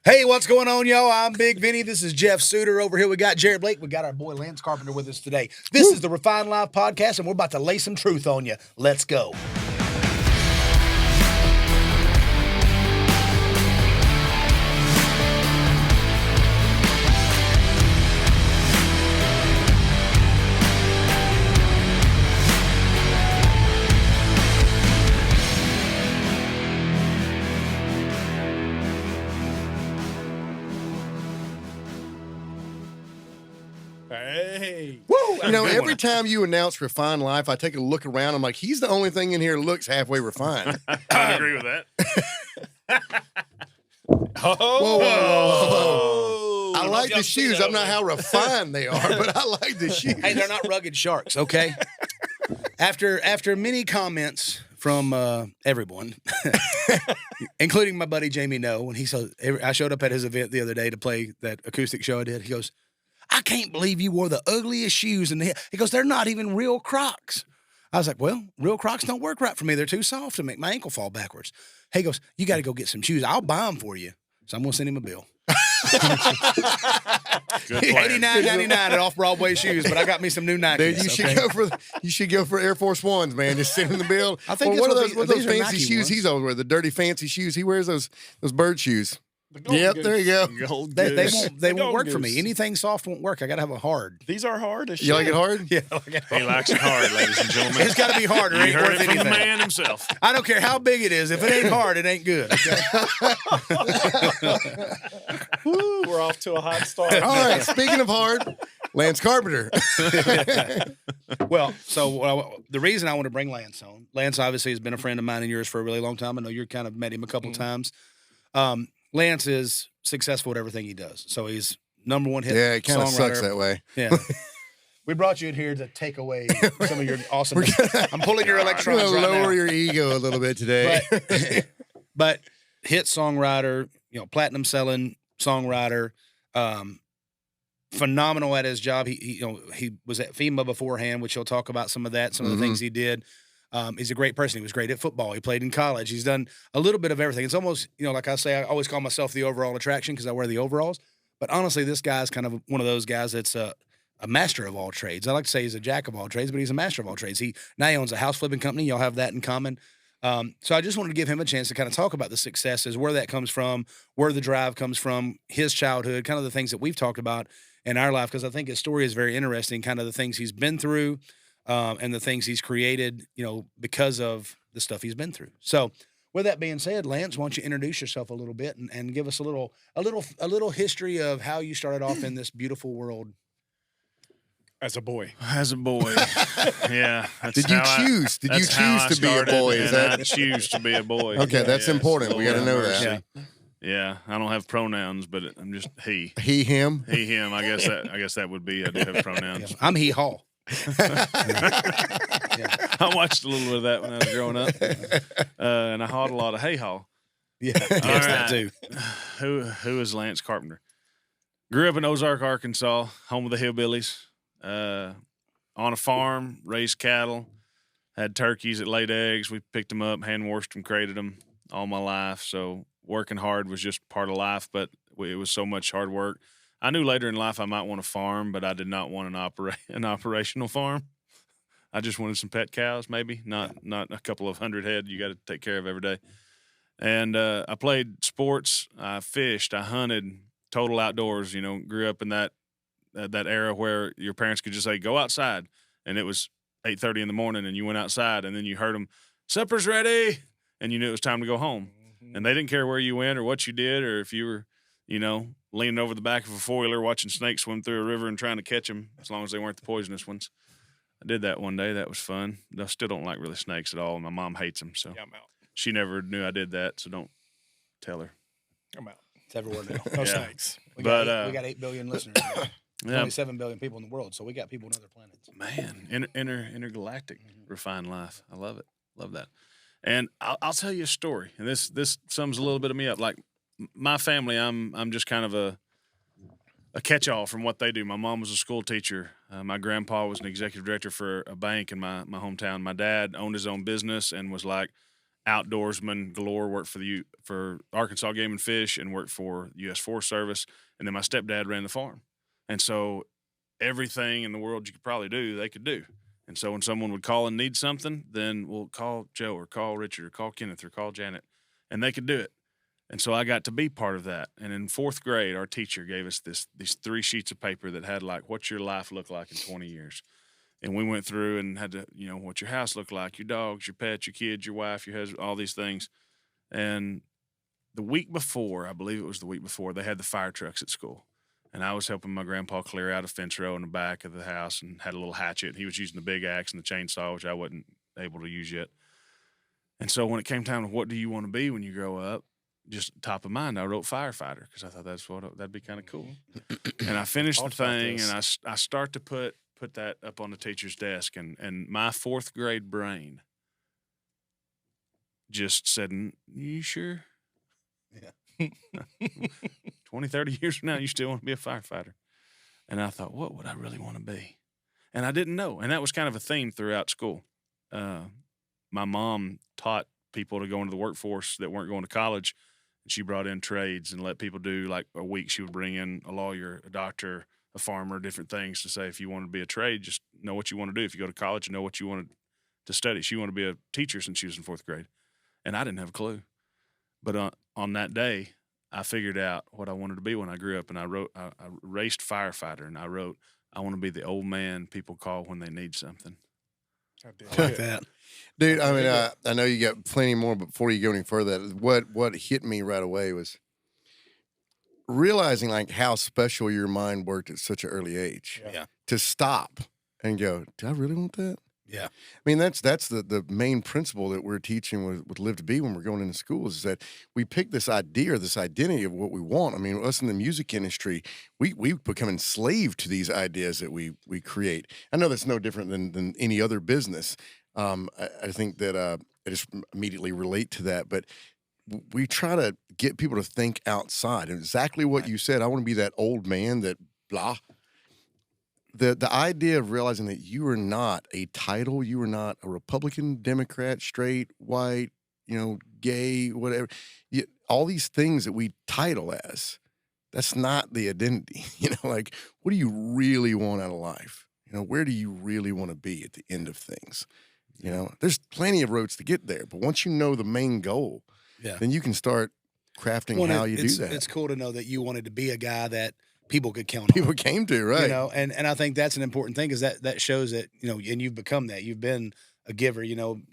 Hey, what's going on, y'all? I'm Bigg Vinny. This is Jeff Suter. Over here, we got Jared Blake. We got our boy Lance Carpenter with us today. This is the Refined Life Podcast, and we're about to lay some truth on you. Let's go. Hey. Woo! You know, every time you announce Refined Life, I take a look around. I'm like, he's the only thing in here that looks halfway refined. I agree with that. Whoa. I like the shoes. I'm not over. how refined they are, but I like the shoes. Hey, they're not rugged sharks, okay? After many comments from everyone, including my buddy Jamie No, when I showed up at his event the other day to play that acoustic show I did, he goes, I can't believe you wore the ugliest shoes. And he goes, they're not even real Crocs. I was like, well, real Crocs don't work right for me. They're too soft to make my ankle fall backwards. He goes, you got to go get some shoes. I'll buy them for you. So I'm going to send him a bill. $89.99 at Off-Broadway Shoes, but I got me some new Nikes. Dude, you should go for Air Force Ones, man. Just send him the bill. I think what are these those are fancy Nike shoes ones. he's always wearing? The dirty fancy shoes he wears, those bird shoes. Yep, there you go. They won't work for me. Anything soft won't work. I got to have a hard. These are hard as shit. You like it hard? Yeah, I like it He hard. likes it hard, ladies and gentlemen. It's got to be hard. Or it You ain't heard worth it from the anything. man himself. I don't care how big it is. If it ain't hard, it ain't good. Okay? Woo, we're off to a hot start. All right, speaking of hard, Lance Carpenter. Well, the reason I want to bring Lance on, Lance obviously has been a friend of mine and yours for a really long time. I know you've kind of met him a couple times. Lance is successful at everything he does. So he's number one hit Yeah, it kind of songwriter. sucks that way. Yeah. We brought you in here to take away some of your awesome. I'm pulling your I'm electrons going to right lower now. your ego a little bit today. But hit songwriter, platinum selling songwriter, phenomenal at his job. He was at FEMA beforehand, which he'll talk about some of that, some of the things he did. He's a great person. He was great at football. He played in college. He's done a little bit of everything. It's almost, like I say, I always call myself the overall attraction because I wear the overalls. But honestly, this guy's kind of one of those guys that's a master of all trades. I like to say he's a jack of all trades, but he's a master of all trades. Now he owns a house flipping company. Y'all have that in common. So I just wanted to give him a chance to kind of talk about the successes, where that comes from, where the drive comes from, his childhood, kind of the things that we've talked about in our life, because I think his story is very interesting, kind of the things he's been through, and the things he's created, because of the stuff he's been through. So, with that being said, Lance, why don't you introduce yourself a little bit and give us a little history of how you started off in this beautiful world? As a boy. As a boy. Yeah. Did you choose? Did you choose to be a boy? Is that? I choose to be a boy. Okay, that's important. We got to know that. Yeah, I don't have pronouns, but I'm just he. He, him. He, him. I guess that would be. I do have pronouns. I'm he haw. I watched a little bit of that when I was growing up, and I hauled a lot of hay haul. Yeah, that too. Who is Lance Carpenter? Grew up in Ozark, Arkansas, home of the hillbillies. On a farm, raised cattle, had turkeys that laid eggs. We picked them up, hand washed them, crated them all my life. So working hard was just part of life, but it was so much hard work. I knew later in life I might want a farm, but I did not want an operational farm. I just wanted some pet cows, maybe, not a couple of hundred head you got to take care of every day. And I played sports, I fished, I hunted, total outdoors. Grew up in that era where your parents could just say, go outside. And it was 8:30 in the morning and you went outside and then you heard them, supper's ready. And you knew it was time to go home. Mm-hmm. And they didn't care where you went or what you did or if you were, leaning over the back of a four-wheeler watching snakes swim through a river and trying to catch them as long as they weren't the poisonous ones. I did that one day. That was fun. I still don't like really snakes at all. And my mom hates them. So Yeah, I'm out. she never knew I did that. So don't tell her. I'm out. It's everywhere now. No Yeah. snakes. We But, got 8 billion listeners. Now. Yeah. Only 7 billion people in the world, so we got people on other planets. Man, intergalactic refined life. I love it. Love that. And I'll tell you a story. And this sums a little bit of me up. Like my family, I'm just kind of a catch-all from what they do. My mom was a school teacher. My grandpa was an executive director for a bank in my hometown. My dad owned his own business and was like outdoorsman galore, worked for Arkansas Game and Fish and worked for U.S. Forest Service. And then my stepdad ran the farm. And so everything in the world you could probably do, they could do. And so when someone would call and need something, then we'll call Joe or call Richard or call Kenneth or call Janet, and they could do it. And so I got to be part of that. And in 4th grade, our teacher gave us these 3 sheets of paper that had like, what's your life look like in 20 years? And we went through and had to, what's your house look like, your dogs, your pets, your kids, your wife, your husband, all these things. And the week before, I believe it was the week before, they had the fire trucks at school. And I was helping my grandpa clear out a fence row in the back of the house and had a little hatchet. He was using the big axe and the chainsaw, which I wasn't able to use yet. And so when it came time to what do you want to be when you grow up, just top of mind, I wrote firefighter because I thought that'd be kind of cool. And I finished the thing, and I start to put that up on the teacher's desk, and my 4th grade brain just said, you sure? Yeah. 20, 30 years from now, you still want to be a firefighter. And I thought, what would I really want to be? And I didn't know. And that was kind of a theme throughout school. My mom taught people to go into the workforce that weren't going to college. And she brought in trades and let people do like a week. She would bring in a lawyer, a doctor, a farmer, different things to say, if you want to be a trade, just know what you want to do. If you go to college, know what you wanted to study. She wanted to be a teacher since she was in 4th grade. And I didn't have a clue. But on that day, I figured out what I wanted to be when I grew up, and I raced firefighter, and I wrote, I want to be the old man people call when they need something. I like that. Dude, I mean, I know you got plenty more, but before you go any further, what hit me right away was realizing like how special your mind worked at such an early age. Yeah. To stop and go, do I really want that? Yeah. I mean, that's the main principle that we're teaching with Live to Be when we're going into schools is that we pick this idea or this identity of what we want. I mean, us in the music industry, we become enslaved to these ideas that we create. I know that's no different than any other business. I think that I just immediately relate to that, but we try to get people to think outside. And exactly what you said, I want to be that old man that blah. The idea of realizing that you are not a title, you are not a Republican, Democrat, straight, white, gay, whatever. All these things that we title as, that's not the identity. Like, what do you really want out of life? Where do you really want to be at the end of things? There's plenty of roads to get there, but once you know the main goal, then you can start crafting how you do that. It's cool to know that you wanted to be a guy that people could count on. People came to, right? And I think that's an important thing because that shows that, and you've become that. You've been a giver,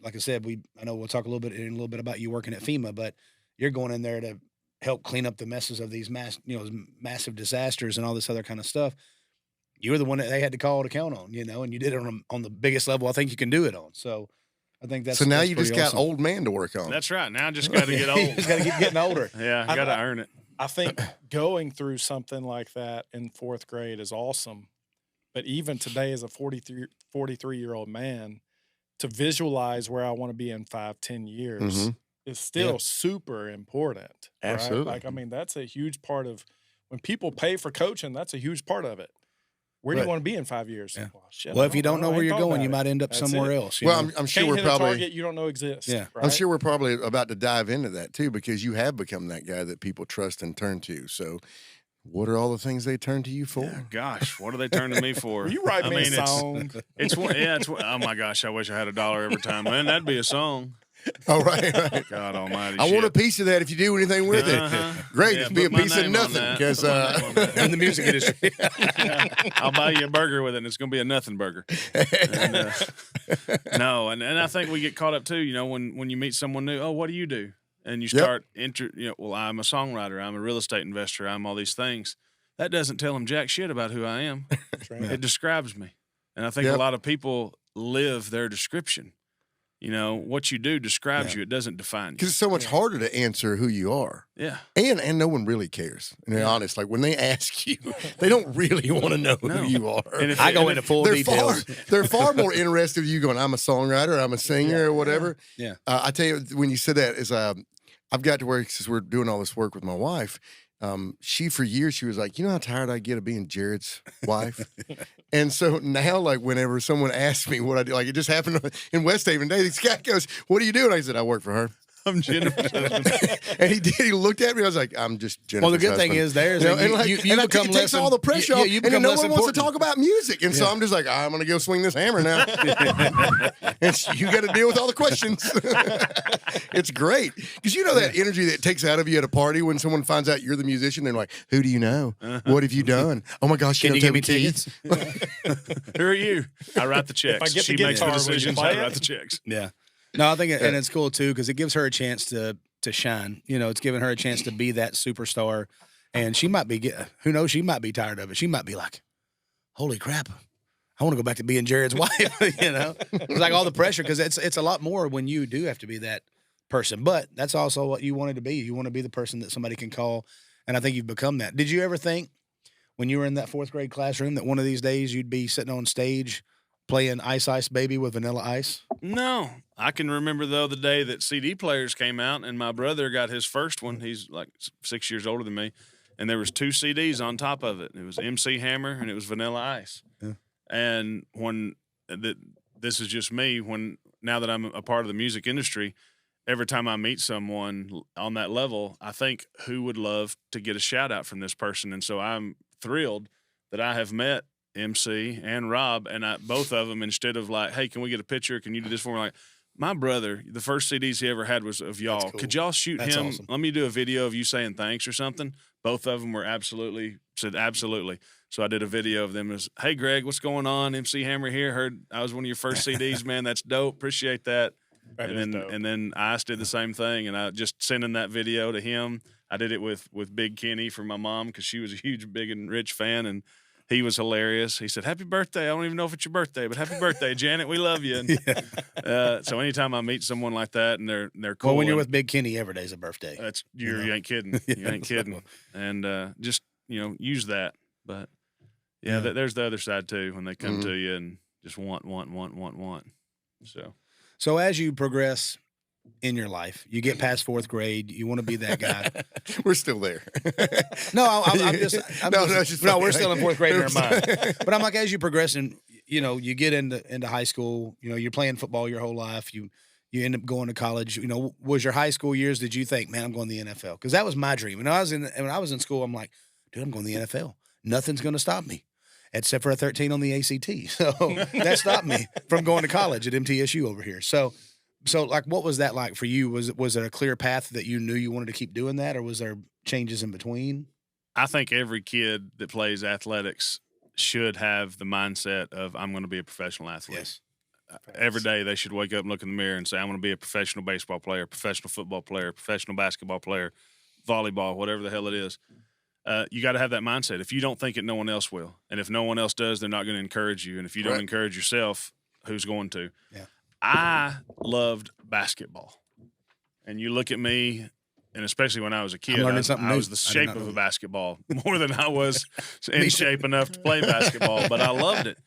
like I said, I know we'll talk a little bit about you working at FEMA, but you're going in there to help clean up the messes of these massive disasters and all this other kind of stuff. You were the one that they had to call to count on, and you did it on the biggest level I think you can do it on. So I think that's so now that's you just pretty got awesome. old man to work on. That's right. Now I just got to get old. You just got to keep getting older. Yeah, I got to earn it. I think going through something like that in 4th grade is awesome. But even today as a 43-year-old man, to visualize where I want to be in 5-10 years is still super important. Absolutely. Right? Like, I mean, that's a huge part of when people pay for coaching, that's a huge part of it. Where do you want to be in 5 years? Yeah. Well, shit, Well, if you don't know where you're going, you might might end up That's somewhere it. else. Well, I'm sure Can't we're hit a probably target you don't know exists. Yeah. Right? I'm sure we're probably about to dive into that too, because you have become that guy that people trust and turn to. So, what are all the things they turn to you for? Yeah, gosh, what are they turning to me for? Will you write me a song? It's oh my gosh, I wish I had $1 every time. Man, that'd be a song. Oh, right. God almighty. I want a piece of that if you do anything with it. Great, Yeah, it can be a put my piece of name on nothing that. because Put my name on that. in the music industry. I'll buy you a burger with it, and it's going to be a nothing burger. And, no, and I think we get caught up too. When you meet someone new, oh, what do you do? And you start well, I'm a songwriter, I'm a real estate investor, I'm all these things. That doesn't tell them jack shit about who I am. Right. It describes me, and I think a lot of people live their description. What you do describes you. It doesn't define you. because it's so much harder to answer who you are. Yeah. And no one really cares. And they're honest. Like when they ask you, they don't really want to know who you are. And if I go into full details. They're far more interested in you going, I'm a songwriter, I'm a singer, or whatever. Yeah. I tell you, when you said that, is I've got to where, since we're doing all this work with my wife, she for years, she was like, you know how tired I get of being Jared's wife? And so now, like, whenever someone asks me what I do, like it just happened in West Haven today, this guy goes, what do you do? And I said, I work for her. I'm Jennifer's husband. And he did. He looked at me. I was like, I'm just Jennifer's Well, the good husband. thing is there's You know, and and you and become it less takes all the pressure off, you and then become no less one wants to important. talk about music. And so I'm just like, I'm going to go swing this hammer now. And you got to deal with all the questions. It's great. Because you know that energy that takes out of you at a party when someone finds out you're the musician. They're like, who do you know? What have you done? Oh, my gosh. Can you tell give me tickets? Who are you? I write the checks. I get the She makes the guitar, will you decisions. play I it? write the checks. Yeah. No, I think, and it's cool too because it gives her a chance to shine. You know, it's giving her a chance to be that superstar, and she might be. Who knows? She might be tired of it. She might be like, "Holy crap, I want to go back to being Jared's wife." You know, it's like all the pressure because it's a lot more when you do have to be that person. But that's also what you wanted to be. You want to be the person that somebody can call, and I think you've become that. Did you ever think when you were in that fourth grade classroom that one of these days you'd be sitting on stage playing Ice Ice Baby with Vanilla Ice? No. I can remember, though, the day that CD players came out and my brother got his first one. He's like 6 years older than me. And there was 2 CDs on top of it. It was MC Hammer and it was Vanilla Ice. Yeah. And this is just me, now that I'm a part of the music industry, every time I meet someone on that level, I think who would love to get a shout out from this person. And so I'm thrilled that I have met MC and Rob, and both of them, instead of like, hey, can we get a picture? Can you do this for me? Like, my brother, the first CDs he ever had was of y'all. That's cool. Could y'all shoot That's him? awesome. Let me do a video of you saying thanks or something. Both of them said absolutely. So I did a video of them as, hey, Greg, what's going on? MC Hammer here. Heard I was one of your first CDs, man. That's dope. Appreciate that. That is dope. And then Ice did the same thing, and I just sending that video to him. I did it with Big Kenny for my mom because she was a huge, big and rich fan, and he was hilarious. He said, "Happy birthday! I don't even know if it's your birthday, but happy birthday, Janet. We love you." And, so anytime I meet someone like that and they're cool, Well, when you're with Big Kenny, every day's a birthday. you ain't kidding. You ain't kidding. And just use that. But there's the other side too when they come to you and just want. So as you progress in your life, you get past fourth grade, you want to be that guy. We're still there. No, we're still in fourth grade in our mind. mind. But I'm like, as you progress and you get into high school, you're playing football your whole life. You end up going to college. Was your high school years? Did you think, man, I'm going to the NFL? Because that was my dream. When I was in school, I'm like, dude, I'm going to the NFL. Nothing's going to stop me, except for a 13 on the ACT. So that stopped me from going to college at MTSU over here. So like, what was that like for you? Was it a clear path that you knew you wanted to keep doing that, or was there changes in between? I think every kid that plays athletics should have the mindset of, I'm going to be a professional athlete. Yes. Every day they should wake up and look in the mirror and say, I'm going to be a professional baseball player, professional football player, professional basketball player, volleyball, whatever the hell it is. You got to have that mindset. If you don't think it, no one else will. And if no one else does, they're not going to encourage you. And if you don't encourage yourself, who's going to? Yeah. I loved basketball. And you look at me, and especially when I was a kid, learning something I new. was the I did shape not of know a that. basketball more than I was in shape enough to play basketball. But I loved it.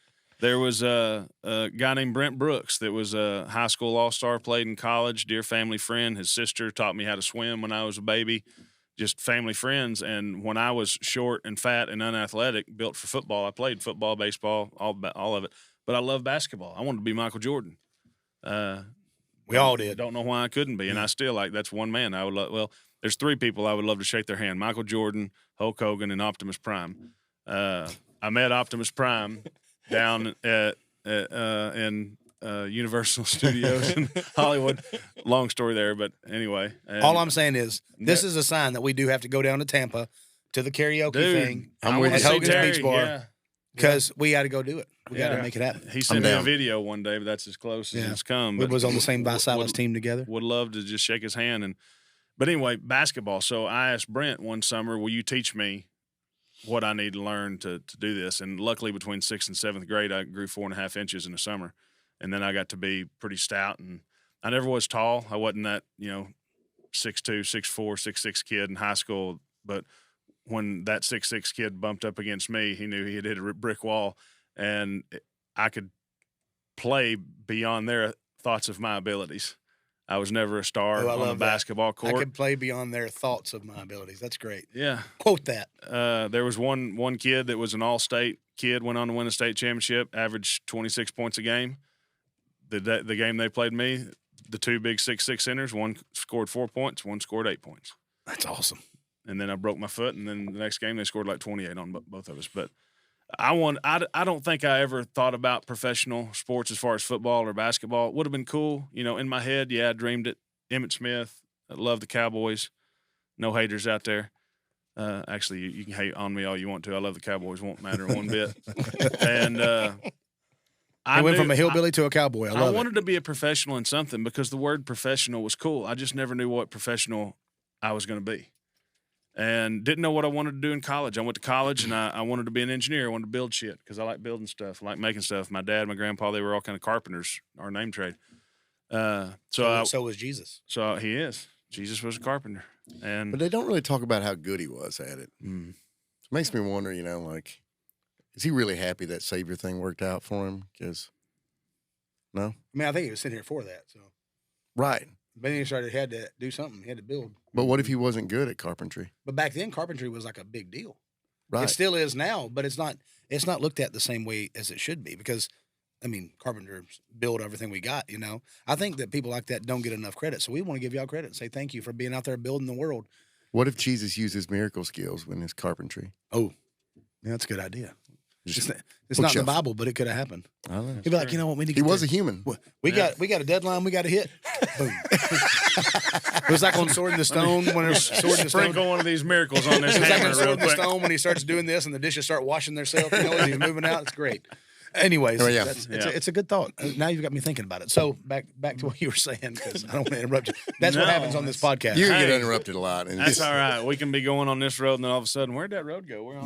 There was a guy named Brent Brooks that was a high school all-star, played in college, dear family friend. His sister taught me how to swim when I was a baby, just family friends. And when I was short and fat and unathletic, built for football, I played football, baseball, all of it. But I love basketball. I wanted to be Michael Jordan. We all did. Don't know why I couldn't be. And I still, that's one man I would love. Well, there's 3 people I would love to shake their hand: Michael Jordan, Hulk Hogan, and Optimus Prime. I met Optimus Prime down in Universal Studios in Hollywood. Long story there, but anyway. All I'm saying is, this is a sign that we do have to go down to Tampa to the karaoke thing. I'm with at you. Hogan's Beach Bar. Yeah. Because we got to go do it. We got to make it happen. He sent me a down. video one day, but that's as close as it's come. We But was on the same Visalis team together. would love to just shake his hand. But anyway, basketball. So I asked Brent one summer, will you teach me what I need to learn to do this? And luckily, between 6th and 7th grade, I grew 4.5 inches in the summer. And then I got to be pretty stout. And I never was tall. I wasn't that, 6'2", 6'4", 6'6" kid in high school. But when that 6'6" kid bumped up against me, he knew he had hit a brick wall. And I could play beyond their thoughts of my abilities. I was never a star Oh, I on love the basketball I court. could play beyond their thoughts of my abilities. That's great. Yeah. Quote that. There was one kid that was an all-state kid, went on to win a state championship, averaged 26 points a game. The game they played me, the two big 6'6" centers. One scored 4 points, one scored 8 points. That's awesome. And then I broke my foot, and then the next game they scored like 28 on both of us. But I don't think I ever thought about professional sports as far as football or basketball. It would have been cool, in my head. Yeah, I dreamed it. Emmitt Smith. I love the Cowboys. No haters out there. Actually, you can hate on me all you want to. I love the Cowboys. Won't matter one bit. And I went from a hillbilly to a cowboy. I wanted to be a professional in something because the word professional was cool. I just never knew what professional I was going to be. And didn't know what I wanted to do in college. I went to college, and I wanted to be an engineer. I wanted to build shit because I like building stuff. I like making stuff. My dad, my grandpa, they were all kind of carpenters, our name trade. So was Jesus. So he is. Jesus was a carpenter. But they don't really talk about how good he was at it. Mm. It makes me wonder, is he really happy that Savior thing worked out for him? Because, no? I mean, I think he was sitting here for that. So, right. But then he had to do something. He had to build. But what if he wasn't good at carpentry? But back then, carpentry was like a big deal. Right. It still is now, but it's not looked at the same way as it should be because, carpenters build everything we got, I think that people like that don't get enough credit. So we want to give y'all credit and say thank you for being out there building the world. What if Jesus used his miracle skills when his carpentry? Oh, yeah, that's a good idea. It's not in the Bible, but it could have happened. He'd be like, what we need to He was a human. We got a deadline we got to hit. Boom. It was like on Sword in the Stone when it was Sword in the Stone. Sprinkle one of these miracles on this It was like hammer on Sword real in the quick. Stone when he starts doing this and the dishes start washing themselves, as he's moving out. It's great. Anyways, it's a good thought. Now you've got me thinking about it. So back to what you were saying, because I don't want to interrupt you. That's what happens on this podcast. You get interrupted a lot. And that's all right. We can be going on this road, and then all of a sudden, where'd that road go? We're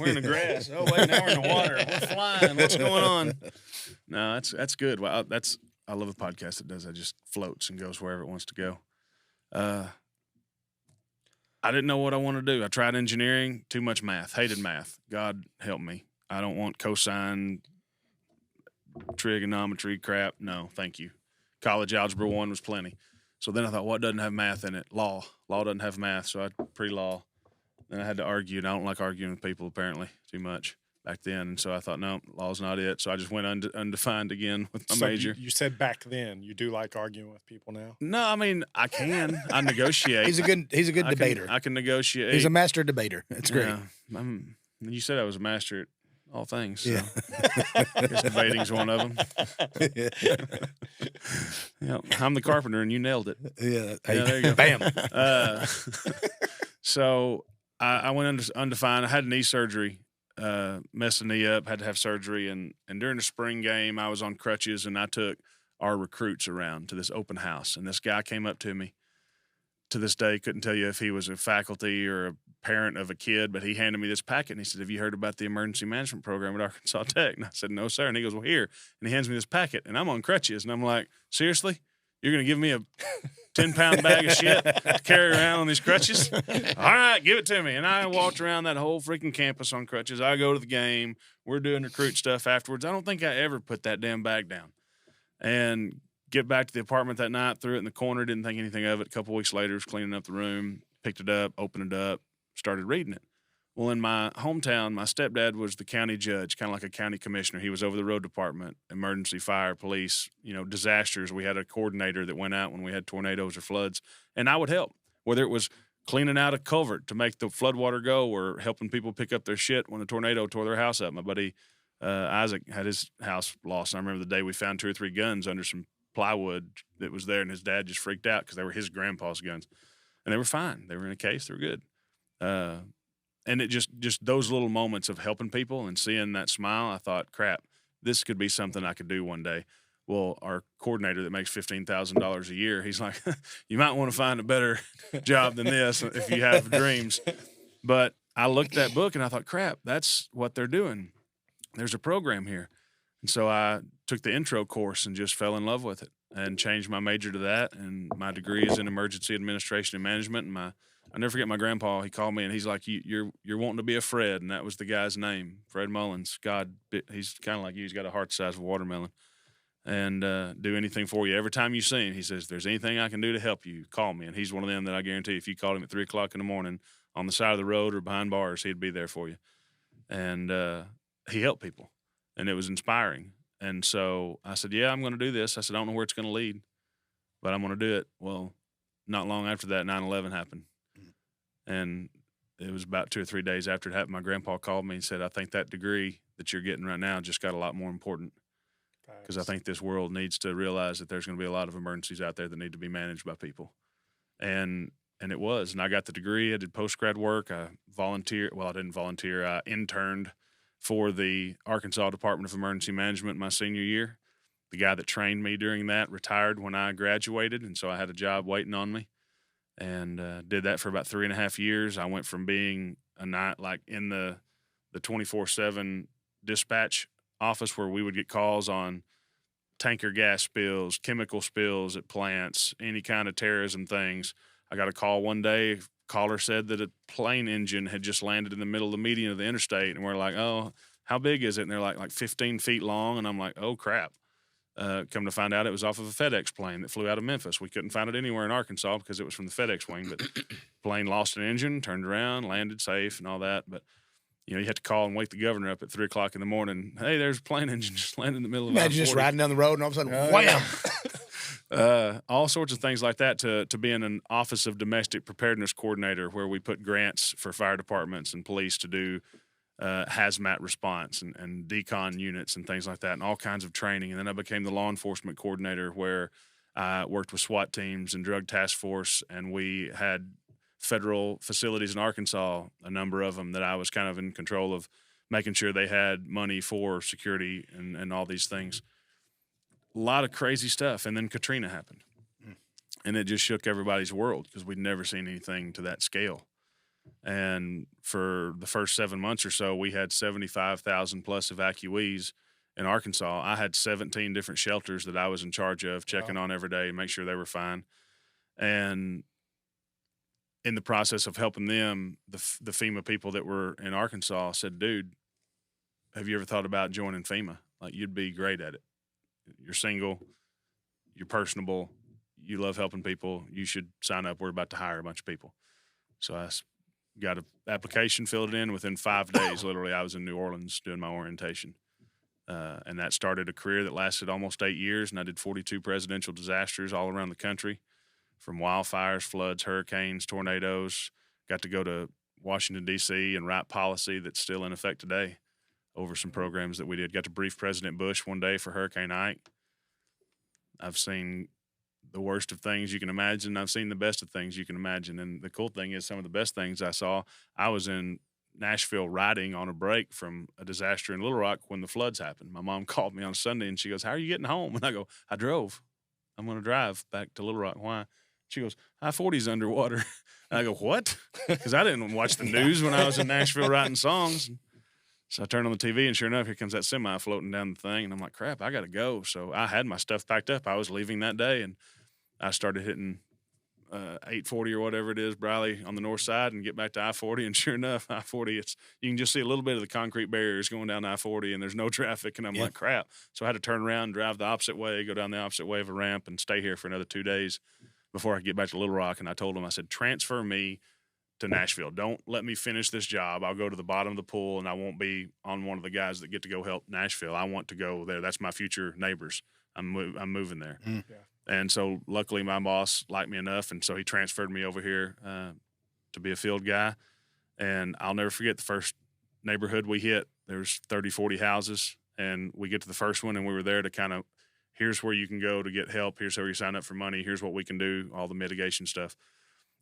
in the grass. Oh wait, now we're in the water. We're flying. What's going on? No, that's good. Well, I love a podcast that does that. Just floats and goes wherever it wants to go. I didn't know what I wanted to do. I tried engineering. Too much math. Hated math. God help me. I don't want cosine, trigonometry crap. No, thank you. College Algebra 1 was plenty. So then I thought, what doesn't have math in it? Law. Law doesn't have math, so I pre-law. Then I had to argue, and I don't like arguing with people apparently too much back then. And so I thought, no, law's not it. So I just went undefined again with my major. You said back then you do like arguing with people now? No, I can. I negotiate. He's a good debater. I can negotiate. He's a master debater. It's great. Yeah, you said I was a master at all things. So. Yeah. I guess debating's one of them. Yeah, I'm the carpenter, and you nailed it. Yeah. Yeah, there you go. Bam. So I went undefined. I had knee surgery, messed the knee up, had to have surgery. And during the spring game, I was on crutches, and I took our recruits around to this open house. And this guy came up to me. To this day, couldn't tell you if he was a faculty or a parent of a kid, but he handed me this packet, and he said, have you heard about the emergency management program at Arkansas Tech? And I said, no, sir. And he goes, well, here. And he hands me this packet, and I'm on crutches. And I'm like, seriously? You're going to give me a 10-pound bag of shit to carry around on these crutches? All right, give it to me. And I walked around that whole freaking campus on crutches. I go to the game. We're doing recruit stuff afterwards. I don't think I ever put that damn bag down. And get back to the apartment that night, threw it in the corner, didn't think anything of it. A couple weeks later, was cleaning up the room, picked it up, opened it up, started reading it. Well, in my hometown, my stepdad was the county judge, kind of like a county commissioner. He was over the road department, emergency, fire, police, disasters. We had a coordinator that went out when we had tornadoes or floods, and I would help, whether it was cleaning out a culvert to make the floodwater go or helping people pick up their shit when a tornado tore their house up. My buddy Isaac had his house lost. And I remember the day we found 2 or 3 guns under some plywood that was there, and his dad just freaked out because they were his grandpa's guns, and they were fine. They were in a case. They were good. And it just those little moments of helping people and seeing that smile, I thought, crap, this could be something I could do one day. Well, our coordinator that makes $15,000 a year, he's like, you might want to find a better job than this if you have dreams. But I looked at that book and I thought, crap, that's what they're doing. There's a program here. And so I took the intro course and just fell in love with it and changed my major to that. And my degree is in emergency administration and management. And I never forget my grandpa. He called me and he's like, you're wanting to be a Fred. And that was the guy's name, Fred Mullins. God, he's kind of like you. He's got a heart the size of a watermelon and do anything for you. Every time you see him, he says, there's anything I can do to help you, call me. And he's one of them that I guarantee if you called him at 3 o'clock in the morning on the side of the road or behind bars, he'd be there for you. And he helped people. And it was inspiring. And so I said, yeah, I'm going to do this. I said, I don't know where it's going to lead. but I'm going to do it. Well, not long after that, 9/11 happened. And it was about 2 or 3 days after it happened, my grandpa called me and said, I think that degree that you're getting right now just got a lot more important, because I think this world needs to realize that there's going to be a lot of emergencies out there that need to be managed by people. And it was. And I got the degree. I did post-grad work. I volunteered. Well, I didn't volunteer. I interned for the Arkansas Department of Emergency Management my senior year. The guy that trained me during that retired when I graduated, and so I had a job waiting on me, and did that for about 3.5 years. I went from being a night like in the 24/7 dispatch office where we would get calls on tanker gas spills, chemical spills at plants, any kind of terrorism things. I got a call one day. Caller said that a plane engine had just landed in the middle of the median of the interstate, and we're like, oh, how big is it? And they're like 15 feet long, and I'm like, oh, crap. Come to find out, it was off of a FedEx plane that flew out of Memphis. We couldn't find it anywhere in Arkansas because it was from the FedEx wing, but plane lost an engine, turned around, landed safe and all that. But, you had to call and wake the governor up at 3 o'clock in the morning. Hey, there's a plane engine just landed in the middle of Imagine just riding down the road and all of a sudden, wham! All sorts of things like that to be in an Office of Domestic Preparedness Coordinator, where we put grants for fire departments and police to do hazmat response and decon units and things like that, and all kinds of training. And then I became the law enforcement coordinator, where I worked with SWAT teams and drug task force, and we had federal facilities in Arkansas, a number of them, that I was kind of in control of making sure they had money for security and all these things. A lot of crazy stuff. And then Katrina happened, and it just shook everybody's world because we'd never seen anything to that scale. And for the first 7 months or so, we had 75,000 plus evacuees in Arkansas. I had 17 different shelters that I was in charge of, checking on every day, make sure they were fine. And in the process of helping them, the FEMA people that were in Arkansas said, dude, have you ever thought about joining FEMA? Like, you'd be great at it. You're single, you're personable, you love helping people. You should sign up. We're about to hire a bunch of people. So I got an application, filled it in. Within 5 days, literally, I was in New Orleans doing my orientation. And that started a career that lasted almost 8 years, and I did 42 presidential disasters all around the country, from wildfires, floods, hurricanes, tornadoes. Got to go to Washington, D.C. and write policy that's still in effect today over some programs that we did. Got to brief President Bush one day for Hurricane Ike. I've seen the worst of things you can imagine. I've seen the best of things you can imagine. And the cool thing is, some of the best things I saw, I was in Nashville riding on a break from a disaster in Little Rock when the floods happened. My mom called me on Sunday and she goes, how are you getting home? And I go, I drove. I'm going to drive back to Little Rock. Why? She goes, I-40's underwater. And I go, what? Because I didn't watch the news when I was in Nashville writing songs. So I turned on the TV, and sure enough, here comes that semi floating down the thing. And I'm like, crap, I got to go. So I had my stuff packed up. I was leaving that day, and I started hitting 840 or whatever it is, Briley, on the north side, and get back to I-40. And sure enough, I-40, you can just see a little bit of the concrete barriers going down I-40, and there's no traffic. And I'm like, crap. So I had to turn around, drive the opposite way, go down the opposite way of a ramp, and stay here for another 2 days before I could get back to Little Rock. And I told them, I said, transfer me to Nashville. Don't let me finish this job. I'll go to the bottom of the pool, and I won't be on one of the guys that get to go help Nashville. I want to go there. That's my future neighbors. I'm moving there. Yeah. And so luckily my boss liked me enough, and so he transferred me over here to be a field guy. And I'll never forget the first neighborhood we hit. There was 30, 40 houses, and we get to the first one, and we were there to kind of, here's where you can go to get help. Here's where you sign up for money. Here's what we can do, all the mitigation stuff.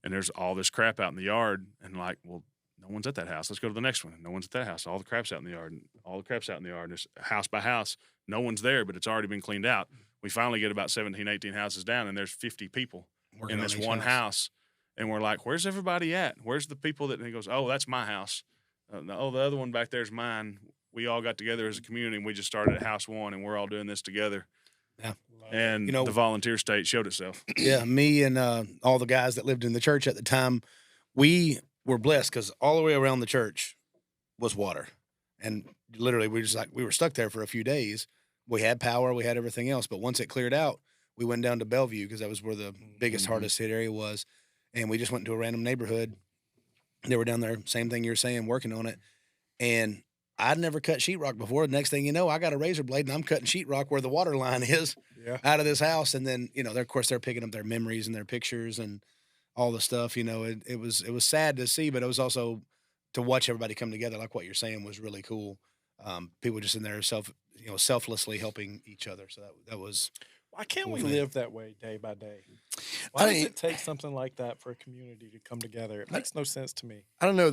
And there's all this crap out in the yard, and like, well, no one's at that house. Let's go to the next one. And no one's at that house. All the crap's out in the yard, and all the crap's out in the yard. There's house by house. No one's there, but it's already been cleaned out. We finally get about 17, 18 houses down, and there's 50 people in this one house. And we're like, where's everybody at? Where's the people that, and he goes, oh, that's my house. The other one back there is mine. We all got together as a community, and we just started at house one, and we're all doing this together. Yeah. And the volunteer state showed itself. Yeah, me and all the guys that lived in the church at the time, we were blessed because all the way around the church was water. And literally, we were stuck there for a few days. We had power, we had everything else. But once it cleared out, we went down to Bellevue because that was where the biggest, hardest hit area was. And we just went to a random neighborhood. They were down there, same thing you're saying, working on it. And I'd never cut sheetrock before. The next thing you know, I got a razor blade and I'm cutting sheetrock where the water line is out of this house. And then, of course, they're picking up their memories and their pictures and all the stuff. It was sad to see, but it was also to watch everybody come together, like what you're saying, was really cool. People just in there selflessly helping each other. So that was. Why can't we live that way day by day? Why does it take something like that for a community to come together? It makes no sense to me. I don't know.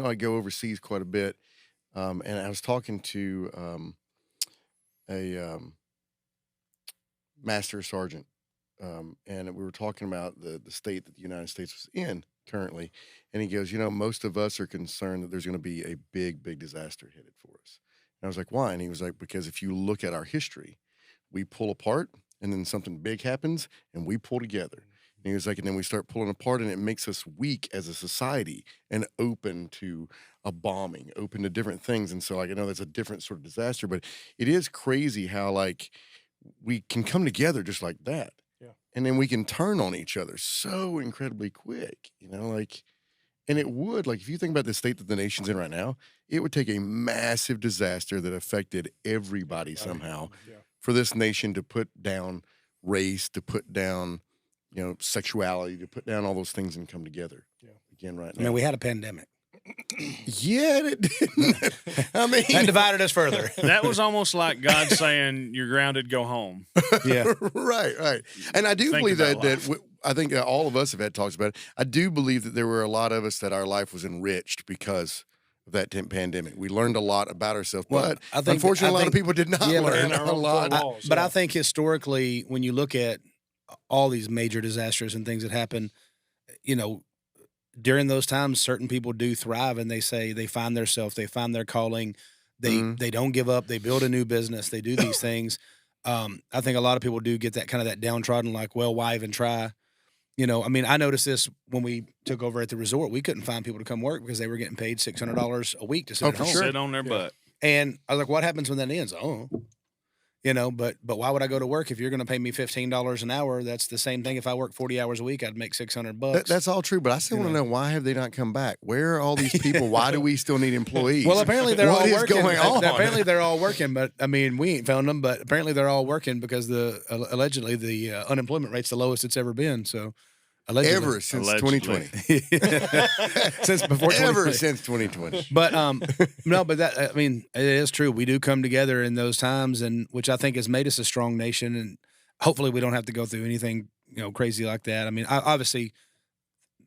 I go overseas quite a bit, and I was talking to a master sergeant, and we were talking about the state that the United States was in currently, and he goes, most of us are concerned that there's going to be a big, big disaster headed for us. And I was like, why? And he was like, because if you look at our history, we pull apart, and then something big happens, and we pull together. And he was like, and then we start pulling apart, and it makes us weak as a society and open to a bombing, open to different things. And so, I know that's a different sort of disaster, but it is crazy how, we can come together just like that. Yeah. And then we can turn on each other so incredibly quick, and it would, if you think about the state that the nation's in right now, it would take a massive disaster that affected everybody somehow for this nation to put down race, to put down, sexuality, to put down all those things and come together again right now. I mean, we had a pandemic. Yeah, it didn't. That divided us further. That was almost like God saying, "You're grounded, go home." Yeah, right. And I do believe that I think all of us have had talks about it. I do believe that there were a lot of us that our life was enriched because of that pandemic. We learned a lot about ourselves, but unfortunately, a lot of people did not learn a lot. But I think historically, when you look at all these major disasters and things that happen, during those times, certain people do thrive, and they say they find their self, they find their calling, they don't give up, they build a new business, they do these things. I think a lot of people do get that downtrodden, why even try? I noticed this when we took over at the resort. We couldn't find people to come work because they were getting paid $600 a week to sit at home. Sit on their butt. And I was like, what happens when that ends? Oh, but why would I go to work if you're going to pay me $15 an hour? That's the same thing. If I work 40 hours a week, I'd make $600. That's all true, but I still want to know, why have they not come back? Where are all these people? Why do we still need employees? Well, apparently they're all working. What is going on? Apparently they're all working, but we ain't found them. But apparently they're all working because allegedly the unemployment rate's the lowest it's ever been. So. Allegedly. Ever since 2020. Since before 2020. Ever since 2020. But no, but that it is true. We do come together in those times, and which I think has made us a strong nation. And hopefully, we don't have to go through anything crazy like that. Obviously,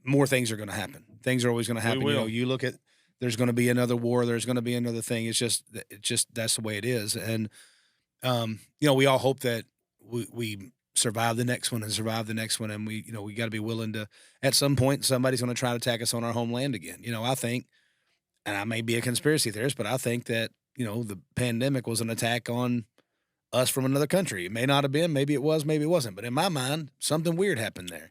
more things are going to happen. Things are always going to happen. You look at there's going to be another war. There's going to be another thing. It's just that's the way it is. And we all hope that we survive the next one, and we got to be willing to, at some point, somebody's going to try to attack us on our homeland again. I think, and I may be a conspiracy theorist, but I think that the pandemic was an attack on us from another country. It may not have been, maybe it was, maybe it wasn't, but in my mind, something weird happened there.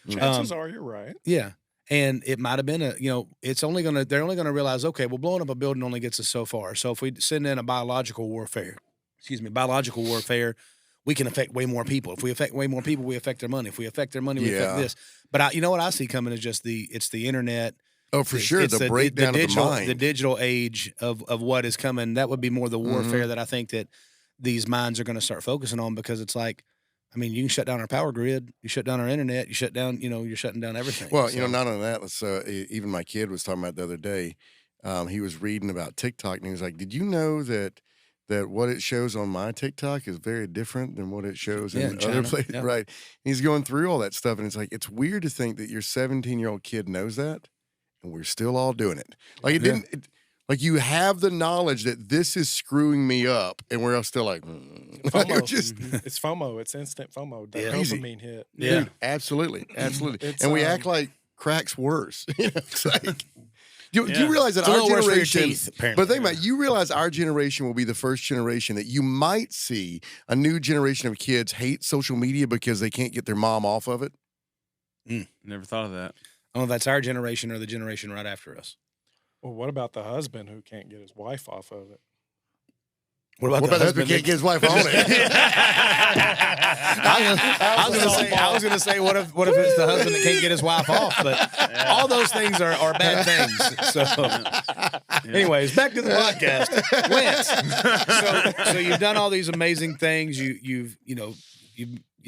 Chances are you're right. Yeah. And it might have been they're only going to realize, okay, well, blowing up a building only gets us so far. So if we send in a biological warfare, we can affect way more people. If we affect way more people, we affect their money. If we affect their money, we affect this. But what I see coming is just it's the internet. Oh, for sure. The breakdown of the mind. The digital age of what is coming. That would be more the warfare that I think that these minds are going to start focusing on, because it's you can shut down our power grid, you shut down our internet, you shut down, you're shutting down everything. Well, not only that, even my kid was talking about the other day, he was reading about TikTok, and he was like, did you know that what it shows on my TikTok is very different than what it shows in other places, right? He's going through all that stuff, and it's weird to think that your 17-year-old kid knows that, and we're still all doing it. You have the knowledge that this is screwing me up, and we're all still FOMO. It's FOMO. It's instant FOMO. That dopamine hit. Yeah, dude, absolutely. And we act like crack's worse. It's Do you realize that our generation, but think about it, you realize our generation will be the first generation that you might see a new generation of kids hate social media because they can't get their mom off of it? Never thought of that. I don't know if that's our generation or the generation right after us. Well, what about the husband who can't get his wife off of it? What about the husband can't get his wife on it? I was going to say, what if it's the husband that can't get his wife off? But all those things are bad things. So Anyways, back to the podcast. Lance, so you've done all these amazing things. You've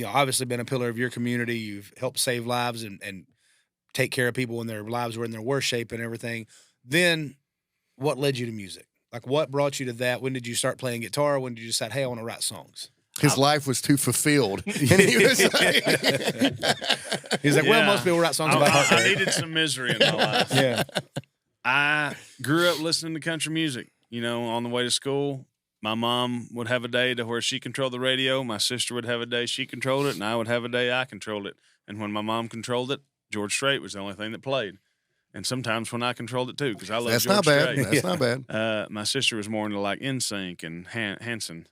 obviously been a pillar of your community. You've helped save lives and take care of people when their lives were in their worst shape and everything. Then what led you to music? Like, what brought you to that? When did you start playing guitar? When did you decide, hey, I want to write songs? His life was too fulfilled. And he was like, he's like, well, most people write songs about heartbreak. I needed some misery in my life. Yeah. I grew up listening to country music. On the way to school, my mom would have a day to where she controlled the radio. My sister would have a day she controlled it, and I would have a day I controlled it. And when my mom controlled it, George Strait was the only thing that played. And sometimes when I controlled it too, because I love That's George not bad. Strait. That's not bad. My sister was more into like NSYNC and Hanson.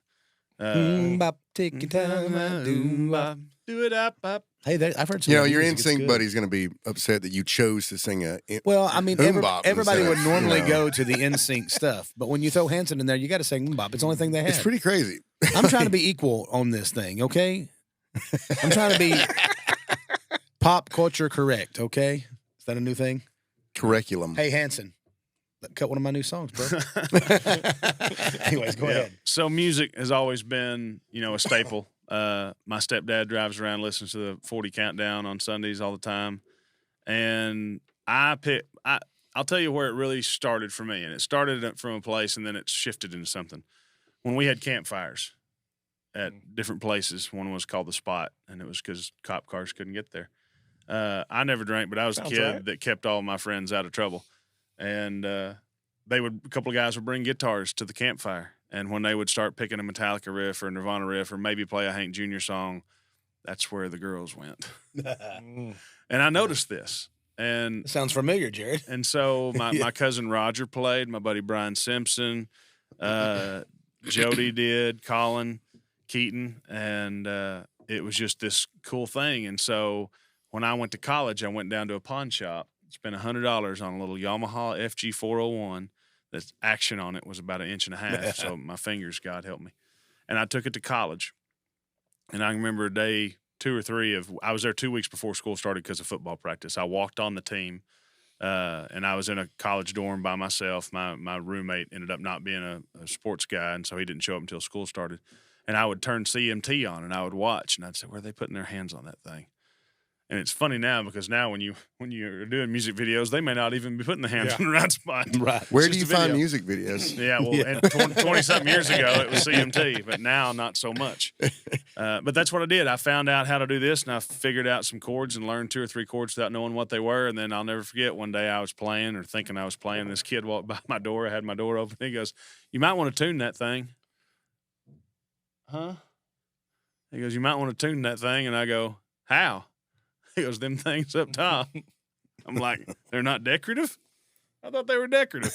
Bop, take your time, bop. Do it up. Hey, I've heard some. Your music. It's NSYNC good. buddy's going to be upset that you chose to sing a. Well, I mean, Bop everybody instead would of, normally go to the NSYNC stuff, but when you throw Hanson in there, you got to sing bop. It's the only thing they have. It's pretty crazy. I'm trying to be equal on this thing, okay? I'm trying to be pop culture correct, okay? Is that a new thing? Curriculum. Hey, Hanson, cut one of my new songs, bro. Anyways, go ahead. So music has always been, a staple. My stepdad drives around, listens to the 40 Countdown on Sundays all the time. And I'll tell you where it really started for me. And it started from a place and then it shifted into something. When we had campfires at different places, one was called The Spot, and it was because cop cars couldn't get there. I never drank, but I was a kid that kept all my friends out of trouble. And a couple of guys would bring guitars to the campfire. And when they would start picking a Metallica riff or a Nirvana riff or maybe play a Hank Jr. song, that's where the girls went. And I noticed this. And Sounds familiar, Jared. And so my cousin Roger played, my buddy Brian Simpson, Jody did, Colin, Keaton, and it was just this cool thing. And so when I went to college, I went down to a pawn shop, spent $100 on a little Yamaha FG 401. The action on it was about 1.5 inches, so my fingers, God help me. And I took it to college. And I remember day 2 or 3 I was there 2 weeks before school started because of football practice. I walked on the team, and I was in a college dorm by myself. My roommate ended up not being a sports guy, and so he didn't show up until school started. And I would turn CMT on, and I would watch, and I'd say, where are they putting their hands on that thing? And it's funny now because now when you're doing music videos, they may not even be putting the hands in the right spot. Right. Where do you find music videos? Yeah, well, and 20-something years ago, it was CMT, but now not so much. But that's what I did. I found out how to do this, and I figured out some chords and learned 2 or 3 chords without knowing what they were. And then I'll never forget, one day I was playing or thinking I was playing. This kid walked by my door. I had my door open. He goes, you might want to tune that thing. Huh? He goes, you might want to tune that thing. And I go, how? He goes, them things up top. I'm like, they're not decorative? I thought they were decorative.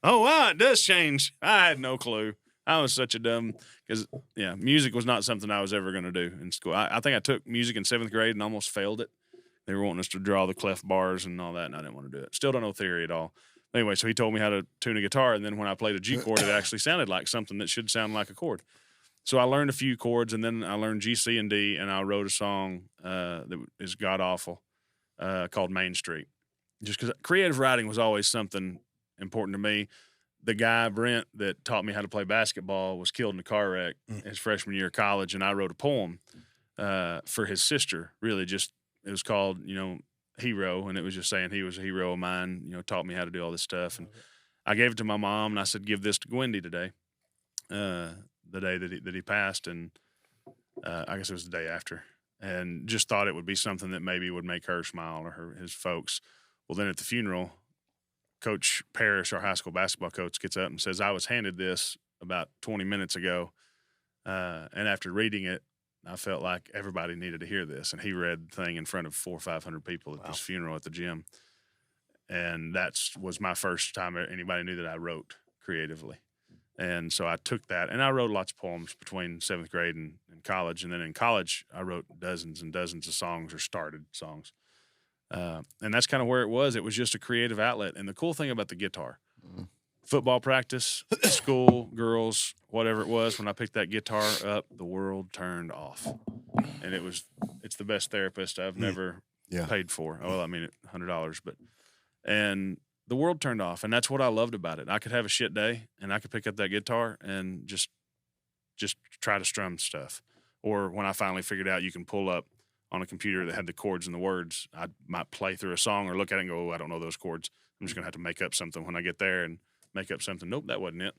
Oh, wow, it does change. I had no clue. I was such a dumb, because, music was not something I was ever going to do in school. I think I took music in 7th grade and almost failed it. They were wanting us to draw the clef bars and all that, and I didn't want to do it. Still don't know theory at all. Anyway, so he told me how to tune a guitar, and then when I played a G chord, it actually sounded like something that should sound like a chord. So I learned a few chords, and then I learned G, C, and D, and I wrote a song that is god-awful called Main Street. Just because creative writing was always something important to me. The guy, Brent, that taught me how to play basketball was killed in a car wreck his freshman year of college, and I wrote a poem for his sister, really just, it was called, Hero, and it was just saying he was a hero of mine, taught me how to do all this stuff. And I gave it to my mom, and I said, give this to Gwendy today. The day that he passed, and I guess it was the day after, and just thought it would be something that maybe would make her smile or his folks. Well, then at the funeral, Coach Parrish, our high school basketball coach, gets up and says, I was handed this about 20 minutes ago, and after reading it, I felt like everybody needed to hear this, and he read the thing in front of 400 or 500 people at this funeral at the gym, and that was my first time anybody knew that I wrote creatively. And so I took that, and I wrote lots of poems between 7th grade and college. And then in college, I wrote dozens and dozens of songs or started songs. And that's kind of where it was. It was just a creative outlet. And the cool thing about the guitar, football practice, school, girls, whatever it was, when I picked that guitar up, the world turned off. And it's the best therapist I've never paid for. Oh, well, I mean, $100, but, and the world turned off. And that's what I loved about it. I could have a shit day and I could pick up that guitar and just try to strum stuff. Or when I finally figured out you can pull up on a computer that had the chords and the words, I might play through a song or look at it and go, oh, I don't know those chords. I'm just going to have to make up something when I get there and make up something. Nope, that wasn't it.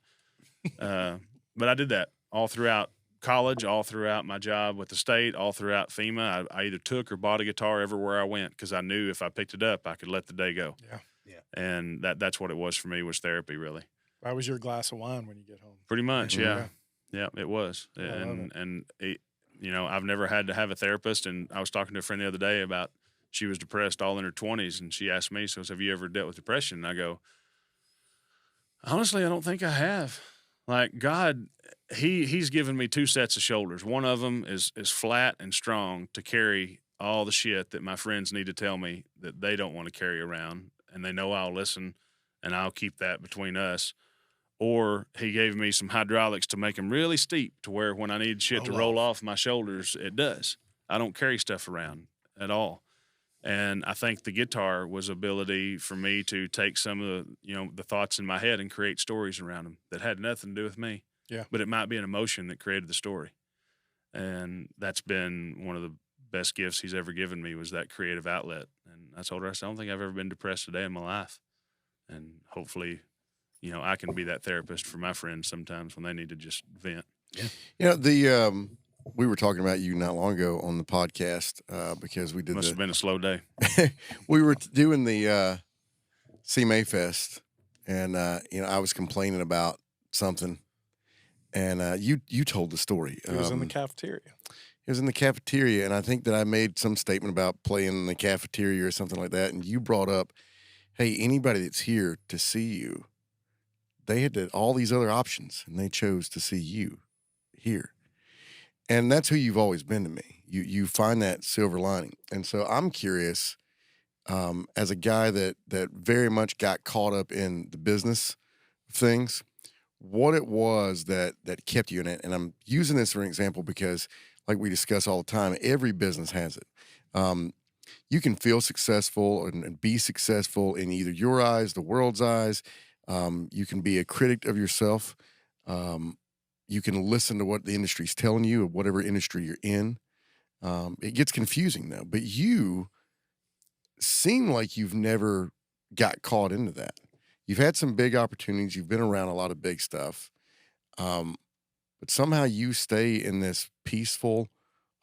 But I did that all throughout college, all throughout my job with the state, all throughout FEMA. I either took or bought a guitar everywhere I went because I knew if I picked it up, I could let the day go. Yeah. And that's what it was for me, was therapy, really. That was your glass of wine when you get home. Pretty much, Yeah. Yeah, it was. I love it. And it, you know, I've never had to have a therapist. And I was talking to a friend the other day about, she was depressed all in her 20s. And she asked me, so have you ever dealt with depression? And I go, honestly, I don't think I have. Like, God, he's given me two sets of shoulders. One of them is flat and strong to carry all the shit that my friends need to tell me that they don't want to carry around. And they know I'll listen and I'll keep that between us. Or he gave me some hydraulics to make them really steep to where when I need shit to roll off my shoulders, it does. I don't carry stuff around at all. And I think the guitar was ability for me to take some of the, you know, the thoughts in my head and create stories around them that had nothing to do with me. Yeah. But it might be an emotion that created the story. And that's been one of the best gifts he's ever given me, was that creative outlet. And I told her, I said, I don't think I've ever been depressed a day in my life. And hopefully, you know, I can be that therapist for my friends sometimes when they need to just vent. Yeah. You know, we were talking about you not long ago on the podcast because we did Must have been a slow day. we were doing the CMA Fest, and you know, I was complaining about something, and you told the story. It was in the cafeteria. It was in the cafeteria, and I think that I made some statement about playing in the cafeteria or something like that, and you brought up, hey, anybody that's here to see you, they had all these other options, and they chose to see you here. And that's who you've always been to me. You find that silver lining. And so I'm curious, as a guy that very much got caught up in the business of things, what it was that kept you in it. And I'm using this for an example because, like we discuss all the time, every business has it. You can feel successful and be successful in either your eyes, the world's eyes. You can be a critic of yourself. You can listen to what the industry's telling you, or whatever industry you're in. It gets confusing though, but you seem like you've never got caught into that. You've had some big opportunities. You've been around a lot of big stuff. But somehow you stay in this peaceful,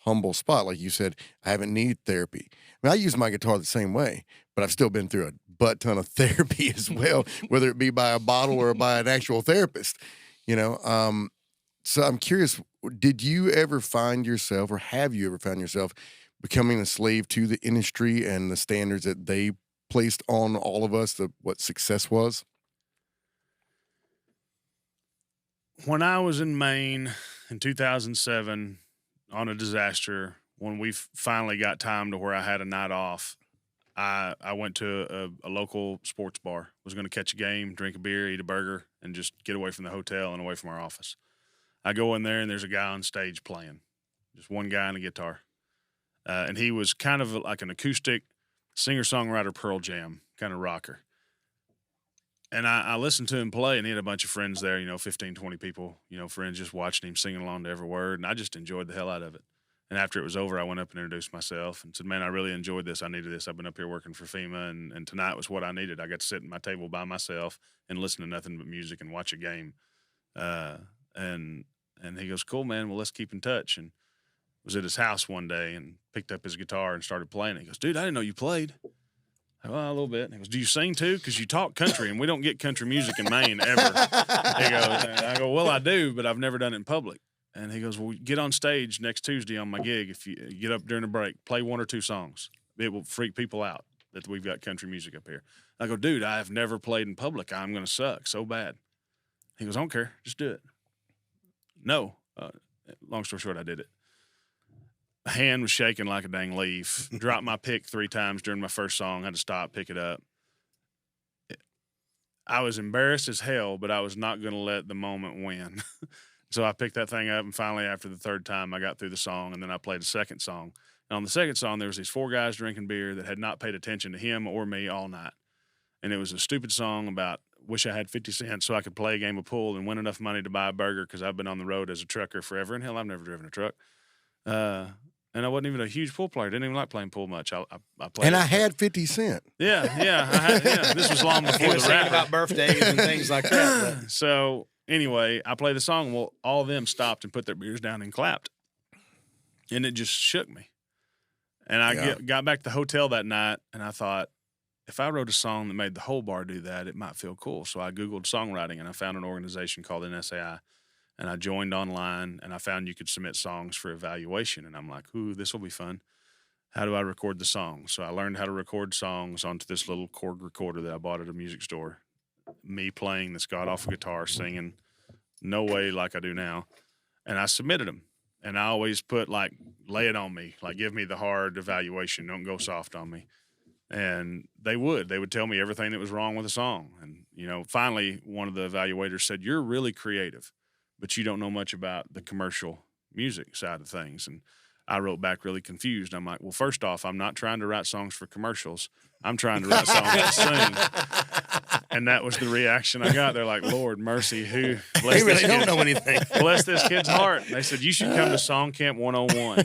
humble spot. Like you said, I haven't needed therapy. I mean, I use my guitar the same way, but I've still been through a butt ton of therapy as well, whether it be by a bottle or by an actual therapist, you know? So I'm curious, did you ever find yourself, or have you ever found yourself becoming a slave to the industry and the standards that they placed on all of us, what success was? When I was in Maine in 2007 on a disaster, when we finally got time to where I had a night off, I went to a local sports bar, was going to catch a game, drink a beer, eat a burger, and just get away from the hotel and away from our office. I go in there, and there's a guy on stage playing, just one guy on a guitar. And he was kind of like an acoustic singer-songwriter Pearl Jam kind of rocker. And I listened to him play, and he had a bunch of friends there, you know, 15, 20 people, you know, friends just watching him singing along to every word. And I just enjoyed the hell out of it. And after it was over, I went up and introduced myself and said, man, I really enjoyed this. I needed this. I've been up here working for FEMA, and tonight was what I needed. I got to sit at my table by myself and listen to nothing but music and watch a game. And he goes, cool, man. Well, let's keep in touch. And was at his house one day and picked up his guitar and started playing. He goes, dude, I didn't know you played. I go, well, a little bit. And he goes, do you sing too? Because you talk country, and we don't get country music in Maine ever. He goes, I go, well, I do, but I've never done it in public. And he goes, well, get on stage next Tuesday on my gig. If you get up during the break, play one or two songs. It will freak people out that we've got country music up here. I go, dude, I have never played in public. I'm going to suck so bad. He goes, I don't care. Just do it. No. Long story short, I did it. My hand was shaking like a dang leaf. Dropped my pick 3 times during my first song. Had to stop, pick it up. I was embarrassed as hell, but I was not going to let the moment win. So I picked that thing up, and finally, after the 3rd time, I got through the song, and then I played the 2nd song. And on the 2nd song, there was these 4 guys drinking beer that had not paid attention to him or me all night. and it was a stupid song about wish I had 50 cents so I could play a game of pool and win enough money to buy a burger because I've been on the road as a trucker forever. And hell, I've never driven a truck. And I wasn't even a huge pool player. Didn't even like playing pool much. I played. And I had 50 Cent. Yeah. This was long before He was the singing rapper. about birthdays and things like that. But So anyway, I play the song. Well, all of them stopped and put their beers down and clapped. And it just shook me. And I got back to the hotel that night, and I thought, if I wrote a song that made the whole bar do that, it might feel cool. So I Googled songwriting, and I found an organization called NSAI. And I joined online, and I found you could submit songs for evaluation. And I'm like, ooh, this will be fun. How do I record the song? So I learned how to record songs onto this little Korg recorder that I bought at a music store. Me playing this god-awful guitar, singing no way like I do now. And I submitted them. And I always put, like, lay it on me. Like, give me the hard evaluation. Don't go soft on me. And they would. They would tell me everything that was wrong with the song. And, you know, finally, one of the evaluators said, you're really creative, but you don't know much about the commercial music side of things. And I wrote back really confused. I'm like, well, first off, I'm not trying to write songs for commercials. I'm trying to write songs to sing. And that was the reaction I got. They're like, Lord mercy, who bless he really this don't kid, know anything. bless this kid's heart. And they said, you should come to Song Camp 101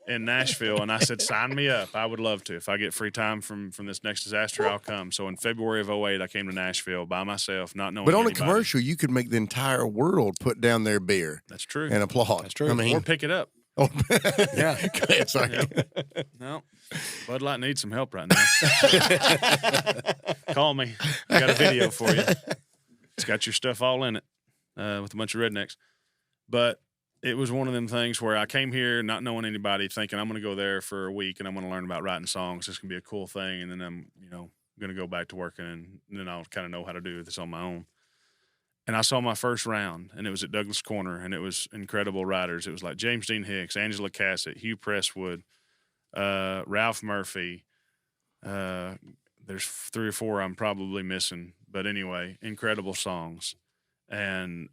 in Nashville. And I said, sign me up. I would love to. If I get free time from this next disaster, I'll come. So in February of 2008, I came to Nashville by myself, not knowing But on anybody. a commercial, you could make the entire world put down their beer That's true. and applaud. That's true. I mean, Or pick it up. oh, Yeah. sorry. No, Bud Light needs some help right now. Call me. I got a video for you. It's got your stuff all in it with a bunch of rednecks. But it was one of them things where I came here not knowing anybody, thinking I'm going to go there for a week and I'm going to learn about writing songs. This can be a cool thing. And then I'm, going to go back to working and then I'll kind of know how to do this on my own. And I saw my first round, and it was at Douglas Corner, and it was incredible writers. It was like James Dean Hicks, Angela Cassett, Hugh Presswood, Ralph Murphy. There's 3 or 4 I'm probably missing. But anyway, incredible songs. And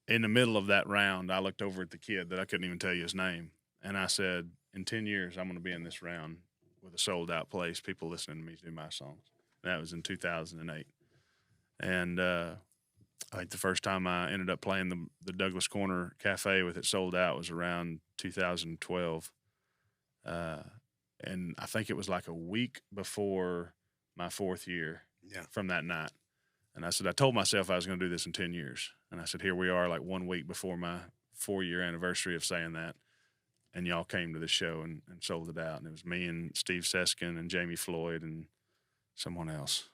in the middle of that round, I looked over at the kid that I couldn't even tell you his name, and I said, in 10 years, I'm going to be in this round with a sold-out place, people listening to me do my songs. And that was in 2008. And I think the first time I ended up playing the Douglas Corner Cafe with it sold out was around 2012. And I think it was like a week before my 4th year from that night. And I said, I told myself I was going to do this in 10 years. And I said, here we are like 1 week before my 4-year anniversary of saying that. And y'all came to the show and sold it out. And it was me and Steve Seskin and Jamie Floyd and someone else.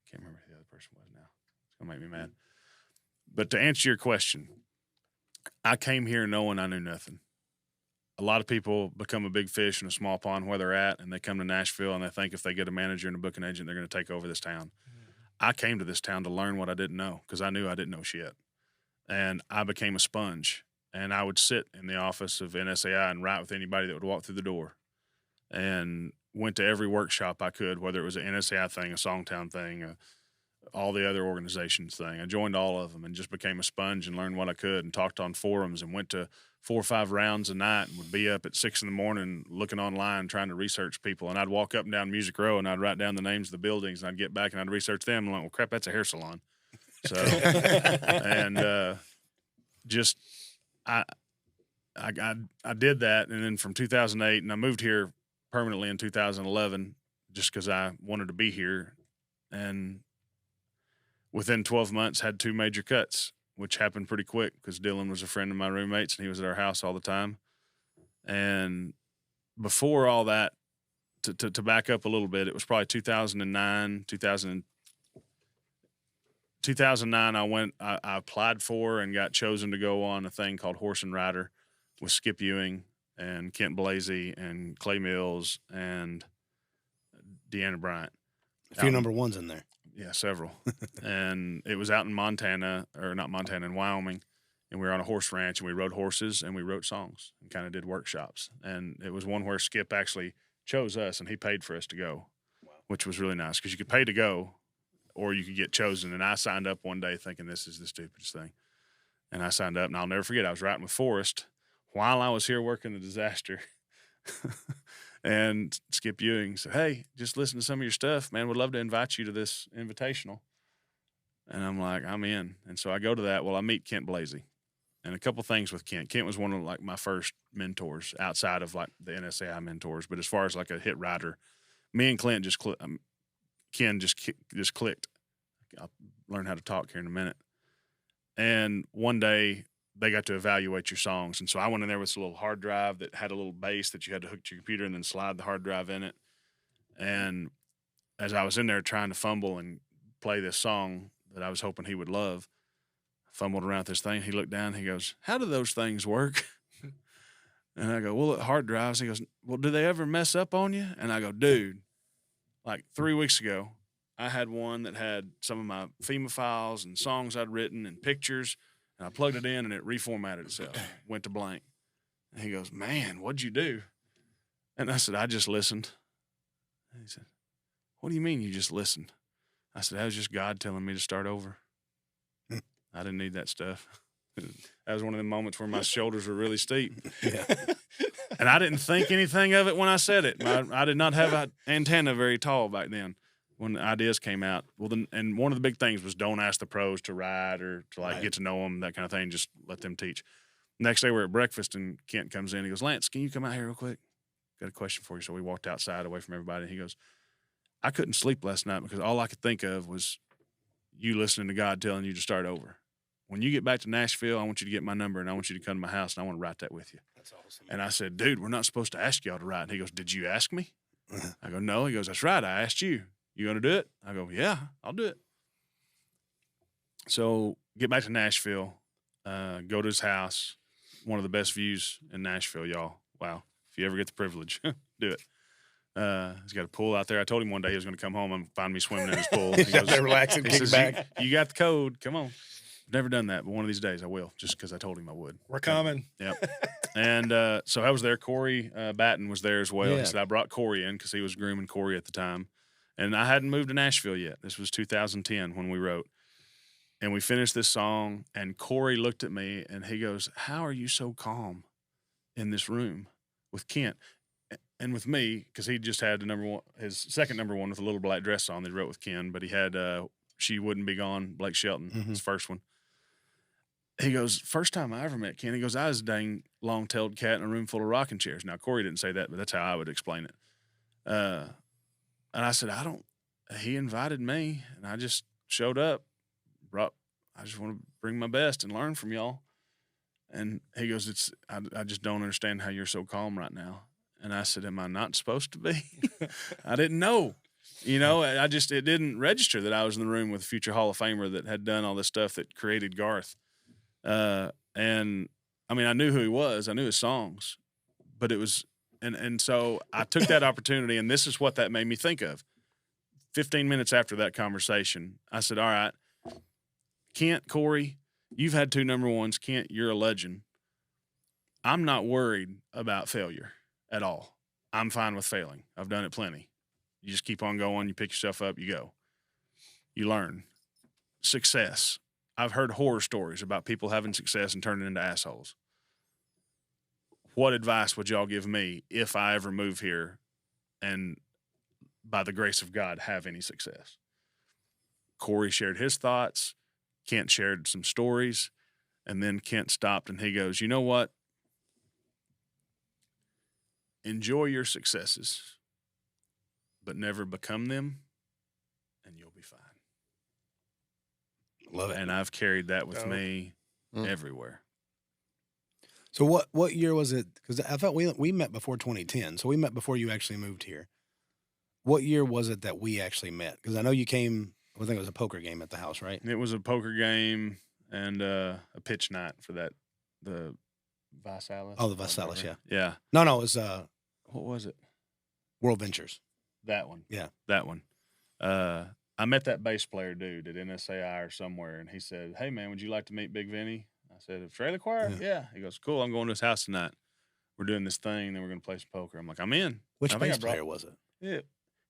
Can't remember who the other person was now. Make me mad. But to answer your question, I came here knowing I knew nothing. A lot of people become a big fish in a small pond where they're at, and they come to Nashville and they think if they get a manager and a booking agent, they're going to take over this town. I came to this town to learn what I didn't know because I knew I didn't know shit. And I became a sponge, and I would sit in the office of NSAI and write with anybody that would walk through the door, and went to every workshop I could, whether it was an NSAI thing, a Songtown thing, all the other organizations thing. I joined all of them and just became a sponge and learned what I could and talked on forums and went to 4 or 5 rounds a night and would be up at 6 a.m. looking online trying to research people. And I'd walk up and down Music Row and I'd write down the names of the buildings and I'd get back and I'd research them. I'm like, well, crap, that's a hair salon. So, and just I did that. And then from 2008, and I moved here permanently in 2011 just because I wanted to be here. And within 12 months, had 2 major cuts, which happened pretty quick because Dylan was a friend of my roommates and he was at our house all the time. And before all that, to back up a little bit, it was probably 2009, 2009, I applied for and got chosen to go on a thing called Horse and Rider with Skip Ewing and Kent Blasey and Clay Mills and Deanna Bryant. A few number ones in there. Yeah, several. And it was out in in Wyoming. And we were on a horse ranch and we rode horses and we wrote songs and kind of did workshops. And it was one where Skip actually chose us and he paid for us to go, which was really nice because you could pay to go or you could get chosen. And I signed up one day thinking this is the stupidest thing. And I signed up and I'll never forget, I was writing with Forrest while I was here working the disaster. And Skip Ewing said, hey, just listen to some of your stuff, man. Would love to invite you to this invitational. And I'm like, I'm in. And so I go to that. Well, I meet Kent Blasey. And a couple things with Kent. Kent was one of like my first mentors outside of like the NSAI mentors. But as far as like a hit writer, me and Ken just clicked. I'll learn how to talk here in a minute. And one day they got to evaluate your songs. And so I went in there with a little hard drive that had a little base that you had to hook to your computer and then slide the hard drive in it. And as I was in there trying to fumble and play this song that I was hoping he would love, I fumbled around this thing. He looked down. He goes, how do those things work? And I go, well, hard drives. He goes, well, do they ever mess up on you? And I go, dude, like 3 weeks ago, I had one that had some of my FEMA files and songs I'd written and pictures. And I plugged it in, and it reformatted itself, went to blank. And he goes, man, what'd you do? And I said, I just listened. And he said, what do you mean you just listened? I said, that was just God telling me to start over. I didn't need that stuff. That was one of the moments where my shoulders were really steep. Yeah. And I didn't think anything of it when I said it. I did not have an antenna very tall back then when the ideas came out. Well, then, and one of the big things was don't ask the pros to write or to like get to know them, that kind of thing. Just let them teach. Next day we're at breakfast and Kent comes in. He goes, Lance, can you come out here real quick? Got a question for you. So we walked outside away from everybody. And he goes, I couldn't sleep last night because all I could think of was you listening to God telling you to start over. When you get back to Nashville, I want you to get my number and I want you to come to my house and I want to write that with you. That's awesome. And I said, dude, we're not supposed to ask y'all to write. And he goes, did you ask me? I go, no. He goes, that's right. I asked you. You going to do it? I go, yeah, I'll do it. So get back to Nashville, go to his house. One of the best views in Nashville, y'all. Wow. If you ever get the privilege, do it. He's got a pool out there. I told him one day he was going to come home and find me swimming in his pool. He goes, relaxing, kick back. You got the code. Come on. Never done that, but one of these days I will, just because I told him I would. We're coming. Yep. And so I was there. Corey Batten was there as well. Yeah. He said I brought Corey in because he was grooming Corey at the time. And I hadn't moved to Nashville yet. This was 2010 when we wrote. And we finished this song, and Corey looked at me, and he goes, how are you so calm in this room with Kent? And with me, because he just had his second number one with a little black dress on that he wrote with Ken, but he had She Wouldn't Be Gone, Blake Shelton, his first one. He goes, first time I ever met Ken, he goes, I was a dang long-tailed cat in a room full of rocking chairs. Now, Corey didn't say that, but that's how I would explain it. And I said, he invited me, and I just showed up, I just want to bring my best and learn from y'all. And he goes, I just don't understand how you're so calm right now. And I said, am I not supposed to be? I didn't know. You know, it didn't register that I was in the room with a future Hall of Famer that had done all this stuff that created Garth. And I mean, I knew who he was. I knew his songs, but it was, and so I took that opportunity, and this is what that made me think of. 15 minutes after that conversation, I said, all right, Kent, Corey, you've had 2 number ones. Kent, you're a legend. I'm not worried about failure at all. I'm fine with failing. I've done it plenty. You just keep on going. You pick yourself up. You go. You learn. Success. I've heard horror stories about people having success and turning into assholes. What advice would y'all give me if I ever move here and, by the grace of God, have any success? Corey shared his thoughts. Kent shared some stories. And then Kent stopped and he goes, you know what? Enjoy your successes, but never become them, and you'll be fine. Love it. And I've carried that with me everywhere. So what year was it? Because I thought we met before 2010. So we met before you actually moved here. What year was it that we actually met? Because I know you came, I think it was a poker game at the house, right? It was a poker game and a pitch night for the Visalis. Oh, the Visalis, yeah. Yeah. No, it was What was it? World Ventures. That one. Yeah. That one. I met that bass player dude at NSAI or somewhere, and he said, hey, man, would you like to meet Bigg Vinny? I said, a trailer choir? Yeah. He goes, cool, I'm going to his house tonight. We're doing this thing, then we're going to play some poker. I'm like, I'm in. Which bass player was it? Yeah.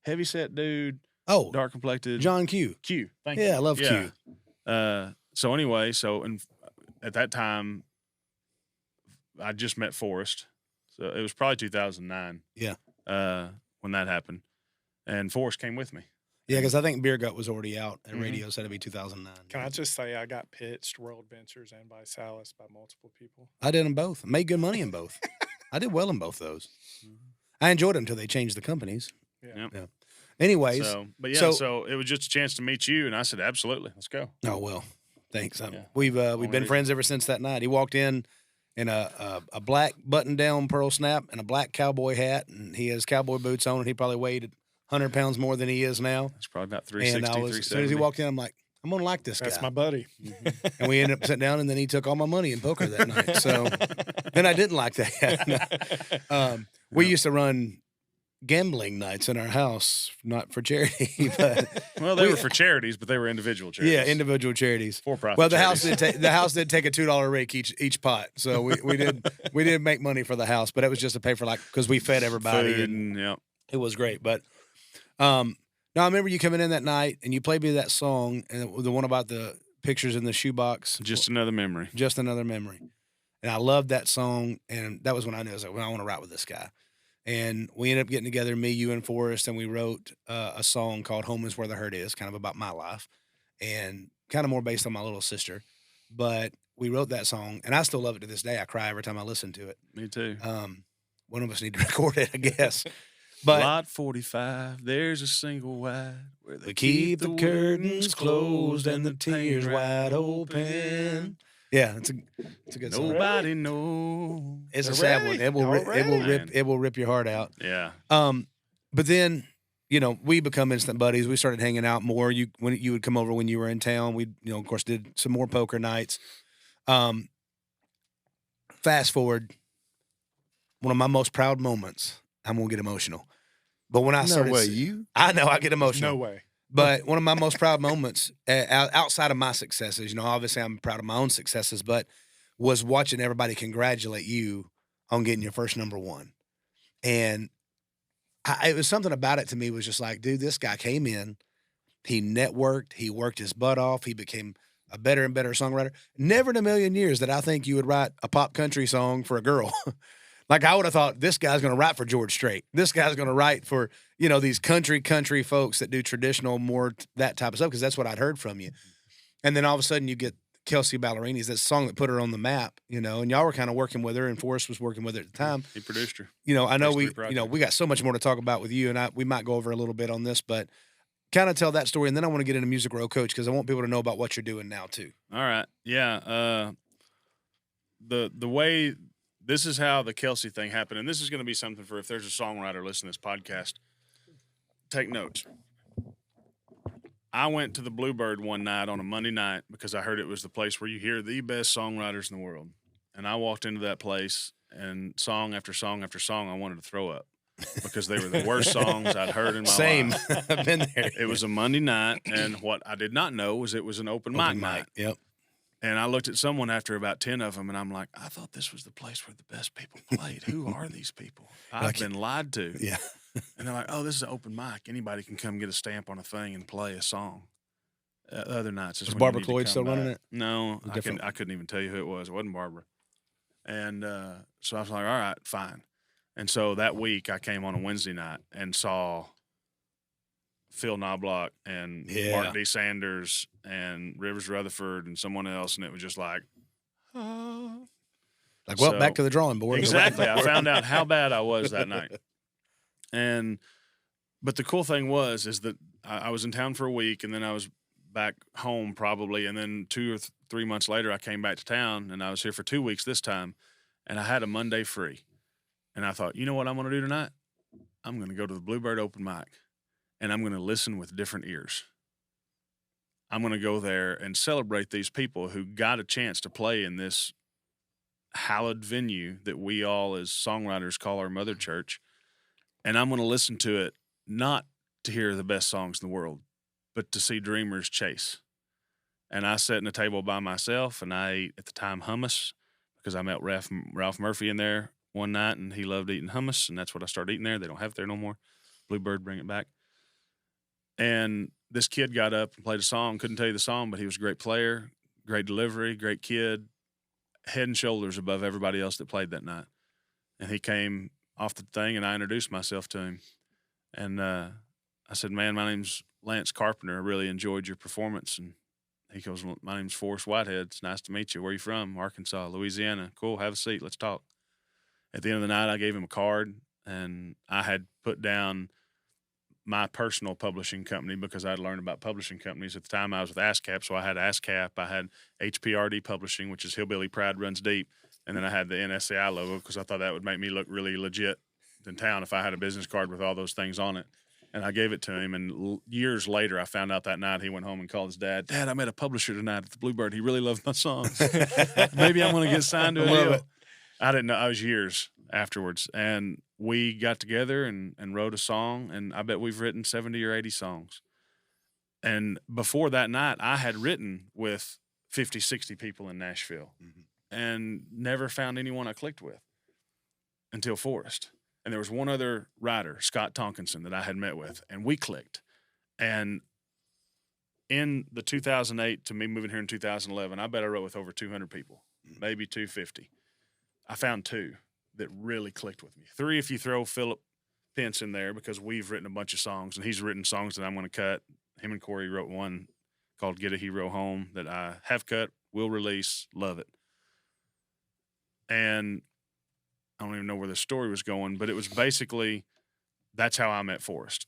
Heavyset dude. Oh. Dark complected. John Q. Q. Thank you. Yeah, I love Q. So anyway, at that time, I just met Forrest. So it was probably 2009. Yeah. when that happened. And Forrest came with me. Yeah, because I think Beer Gut was already out at radio, so it'd be 2009. Can I just say I got pitched World Ventures and by Salas by multiple people? I did them both. Made good money in both. I did well in both those. I enjoyed them until they changed the companies. Yeah. Yep. Anyways. So it was just a chance to meet you, and I said, absolutely, let's go. Oh, well, thanks. Yeah. We've been friends ever since that night. He walked in a black button-down pearl snap and a black cowboy hat, and he has cowboy boots on, and he probably weighed 100 pounds more than he is now. It's probably about 360, as soon as he walked in, I'm like, I'm going to like this guy. That's my buddy. And we ended up sitting down, and then he took all my money in poker that night. So then I didn't like that. We used to run gambling nights in our house, not for charity, but well, they were for charities, but they were individual charities. Yeah, individual charities. For-profit. Well, the charities. house did take a $2 rake each pot, so we did make money for the house, but it was just to pay for because we fed everybody. Food and yeah, it was great. But no, I remember you coming in that night and you played me that song, and the one about the pictures in the shoebox. Just another memory. Just another memory. And I loved that song, and that was when I knew I was like, well, I want to write with this guy. And we ended up getting together, me, you, and Forrest, and we wrote a song called Home Is Where the Hurt Is, kind of about my life, and kind of more based on my little sister. But we wrote that song, and I still love it to this day. I cry every time I listen to it. Me too. One of us need to record it, I guess. But Lot 45, there's a single wide where we keep the curtains closed and the tears wide open. Yeah, it's a good song. Nobody knows. It's a sad one. It will rip your heart out. Yeah. But then, we become instant buddies. We started hanging out more. When you would come over when you were in town. We, of course, did some more poker nights. Fast forward, one of my most proud moments. I'm gonna get emotional. But when I started, I know I get emotional. No way. But one of my most proud moments, outside of my successes, obviously I'm proud of my own successes, but was watching everybody congratulate you on getting your first number one. And it was something about it to me was just like, dude, this guy came in, he networked, he worked his butt off, he became a better and better songwriter. Never in a million years that I think you would write a pop country song for a girl. Like I would have thought this guy's going to write for George Strait. This guy's going to write for, these country folks that do traditional, more that type of stuff, because that's what I'd heard from you. And then all of a sudden you get Kelsey Ballerini's, that song that put her on the map, and y'all were kind of working with her, and Forrest was working with her at the time. He produced her. I know we got so much more to talk about with you, and we might go over a little bit on this, but kind of tell that story, and then I want to get into Music Row Coach because I want people to know about what you're doing now too. All right. Yeah. The way... This is how the Kelsey thing happened, and this is going to be something for if there's a songwriter listening to this podcast, take notes. I went to the Bluebird one night on a Monday night because I heard it was the place where you hear the best songwriters in the world. And I walked into that place, and song after song after song, I wanted to throw up because they were the worst songs I'd heard in my life. Same. I've been there. It was a Monday night, and what I did not know was it was an open mic night. Yep. And I looked at someone after about 10 of them, and I'm like, I thought this was the place where the best people played. Who are these people? I've been lied to. Yeah. And they're like, oh, this is an open mic. Anybody can come get a stamp on a thing and play a song. Other nights. Was Barbara Cloyd still running it? No, I couldn't even tell you who it was. It wasn't Barbara. And so I was like, all right, fine. And so that week I came on a Wednesday night and saw Phil Knobloch and Mark D. Sanders and Rivers Rutherford and someone else, and it was just like, back to the drawing board. Exactly. I found out how bad I was that night. But the cool thing is that I was in town for a week, and then I was back home probably, and then 2 or 3 months later I came back to town, and I was here for 2 weeks this time, and I had a Monday free. And I thought, you know what I'm going to do tonight? I'm going to go to the Bluebird open mic. And I'm going to listen with different ears. I'm going to go there and celebrate these people who got a chance to play in this hallowed venue that we all as songwriters call our mother church. And I'm going to listen to it not to hear the best songs in the world, but to see dreamers chase. And I sat in a table by myself, and I ate, at the time, hummus, because I met Ralph Murphy in there one night, and he loved eating hummus, and that's what I started eating there. They don't have it there no more. Bluebird, bring it back. And this kid got up and played a song. Couldn't tell you the song, but he was a great player, great delivery, great kid, head and shoulders above everybody else that played that night. And he came off the thing, and I introduced myself to him. And I said, man, my name's Lance Carpenter. I really enjoyed your performance. And he goes, well, my name's Forrest Whitehead. It's nice to meet you. Where are you from? Arkansas, Louisiana. Cool. Have a seat. Let's talk. At the end of the night, I gave him a card, and I had put down my personal publishing company because I'd learned about publishing companies. At the time, I was with ASCAP, so I had ASCAP. I had HPRD Publishing, which is Hillbilly Pride Runs Deep. And then I had the NSCI logo because I thought that would make me look really legit in town if I had a business card with all those things on it. And I gave it to him. And years later, I found out that night he went home and called his dad. Dad, I met a publisher tonight at the Bluebird. He really loved my songs. Maybe I'm going to get signed to a deal. I didn't know. I was years afterwards. And we got together and wrote a song. And I bet we've written 70 or 80 songs. And before that night, I had written with 50, 60 people in Nashville and never found anyone I clicked with until Forrest. And there was one other writer, Scott Tonkinson, that I had met with, and we clicked. And in the 2008 to me moving here in 2011, I bet I wrote with over 200 people, maybe 250. I found 2 that really clicked with me. 3 if you throw Philip Pence in there because we've written a bunch of songs, and he's written songs that I'm going to cut. Him and Corey wrote one called Get a Hero Home that I have cut, will release, love it. And I don't even know where the story was going, but it was basically that's how I met Forrest.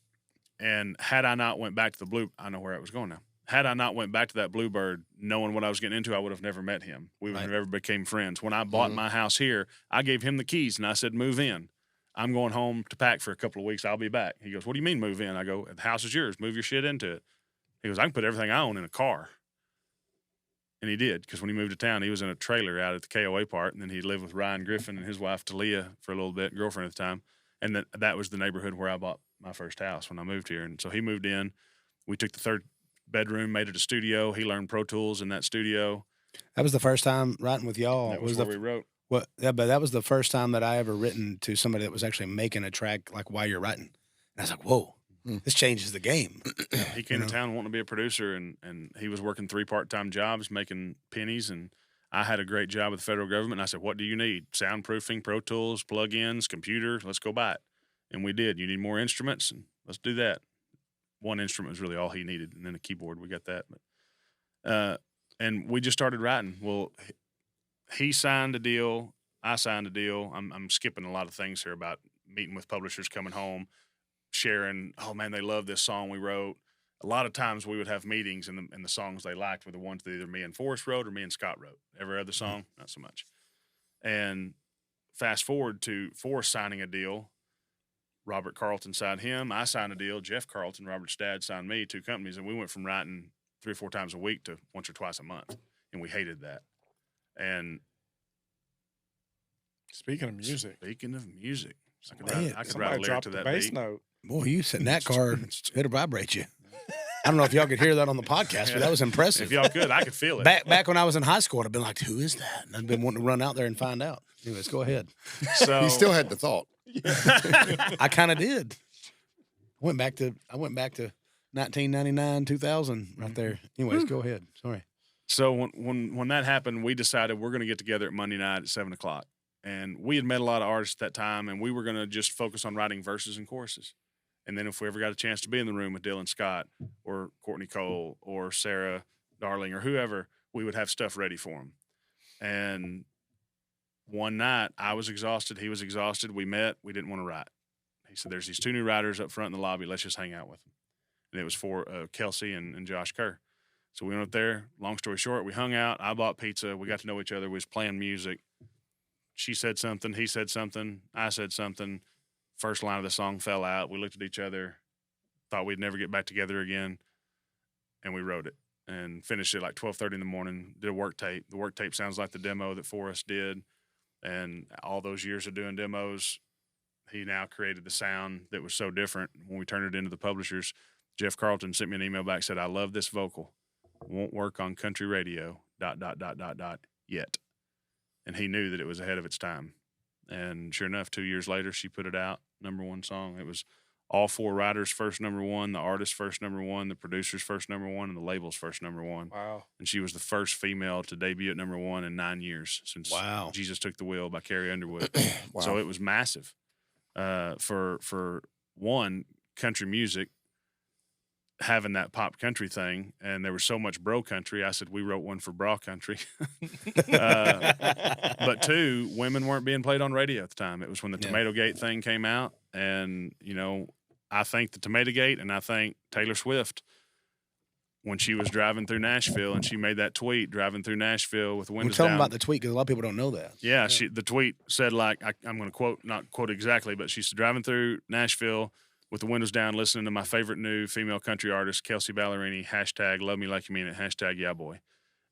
And had I not went back to the I know where I was going now. Had I not went back to that Bluebird, knowing what I was getting into, I would have never met him. We would have never became friends. When I bought my house here, I gave him the keys and I said, move in. I'm going home to pack for a couple of weeks. I'll be back. He goes, what do you mean move in? I go, the house is yours. Move your shit into it. He goes, I can put everything I own in a car. And he did, because when he moved to town, he was in a trailer out at the KOA part, and then he lived with Ryan Griffin and his wife, Talia, for a little bit, girlfriend at the time. And that was the neighborhood where I bought my first house when I moved here. And so he moved in. We took the 3rd bedroom, made it a studio. He learned Pro Tools in that studio. That was the first time writing with y'all. That was where we wrote. Well, yeah, but that was the first time that I ever written to somebody that was actually making a track like while you're writing. And I was like, whoa. This changes the game. He came to town wanting to be a producer, and he was working 3 part-time jobs, making pennies, and I had a great job with the federal government. And I said, what do you need? Soundproofing, Pro Tools, plug-ins, computer, let's go buy it. And we did. You need more instruments? And let's do that. One instrument was really all he needed, and then a keyboard. We got that. But, and we just started writing. Well, he signed a deal. I signed a deal. I'm skipping a lot of things here about meeting with publishers, coming home, sharing, oh man, they love this song we wrote. A lot of times we would have meetings, and the songs they liked were the ones that either me and Forrest wrote or me and Scott wrote. Every other song, not so much. And fast forward to Forrest signing a deal. Robert Carlton signed him. I signed a deal. Jeff Carlton, Robert's dad, signed me, 2 companies, and we went from writing 3 or 4 times a week to once or twice a month, and we hated that. And Speaking of music, I could write a lyric to that bass beat. note. Boy, you sitting that car, it'll vibrate you. I don't know if y'all could hear that on the podcast, but that was impressive. If y'all could, I could feel it. Back when I was in high school, I'd been like, who is that? And I'd been wanting to run out there and find out. Anyways, go ahead. So He still had the thought. I kind of did. I went back to 1999, 2000 right there. Anyways, go ahead. Sorry. So when that happened, we decided we're going to get together at Monday night at 7:00. And we had met a lot of artists at that time, and we were going to just focus on writing verses and choruses. And then if we ever got a chance to be in the room with Dylan Scott or Courtney Cole or Sarah Darling or whoever, we would have stuff ready for them. And one night, I was exhausted. He was exhausted. We met. We didn't want to write. He said, there's these 2 new writers up front in the lobby. Let's just hang out with them. And it was for Kelsey and Josh Kerr. So we went up there. Long story short, we hung out. I bought pizza. We got to know each other. We was playing music. She said something. He said something. I said something. First line of the song fell out. We looked at each other, thought we'd never get back together again, and we wrote it and finished it like 12:30 in the morning, did a work tape. The work tape sounds like the demo that Forrest did, and all those years of doing demos, he now created the sound that was so different. When we turned it into the publishers, Jeff Carlton sent me an email back, said, I love this vocal. Won't work on country radio, ... yet. And he knew that it was ahead of its time. And sure enough, 2 years later, she put it out, #1 song. It was all 4 writers' first #1, the artist's first #1, the producer's first #1, and the label's first #1. Wow. And she was the first female to debut at #1 in 9 years since Jesus Took the Wheel by Carrie Underwood. Wow. So it was massive. for one, country music having that pop country thing, and there was so much bro country. I said we wrote one for bra country. But two, women weren't being played on radio at the time. It was when the Tomato Gate thing came out, and I think the Tomato Gate, and I think Taylor Swift, when she was driving through Nashville, and she made that tweet driving through Nashville with the windows tell down. them about the tweet, because a lot of people don't know that. Yeah, the tweet said, like, I'm going to not quote exactly, but she's driving through Nashville with the windows down, listening to my favorite new female country artist, Kelsey Ballerini, # love me like you mean it, # yeah boy.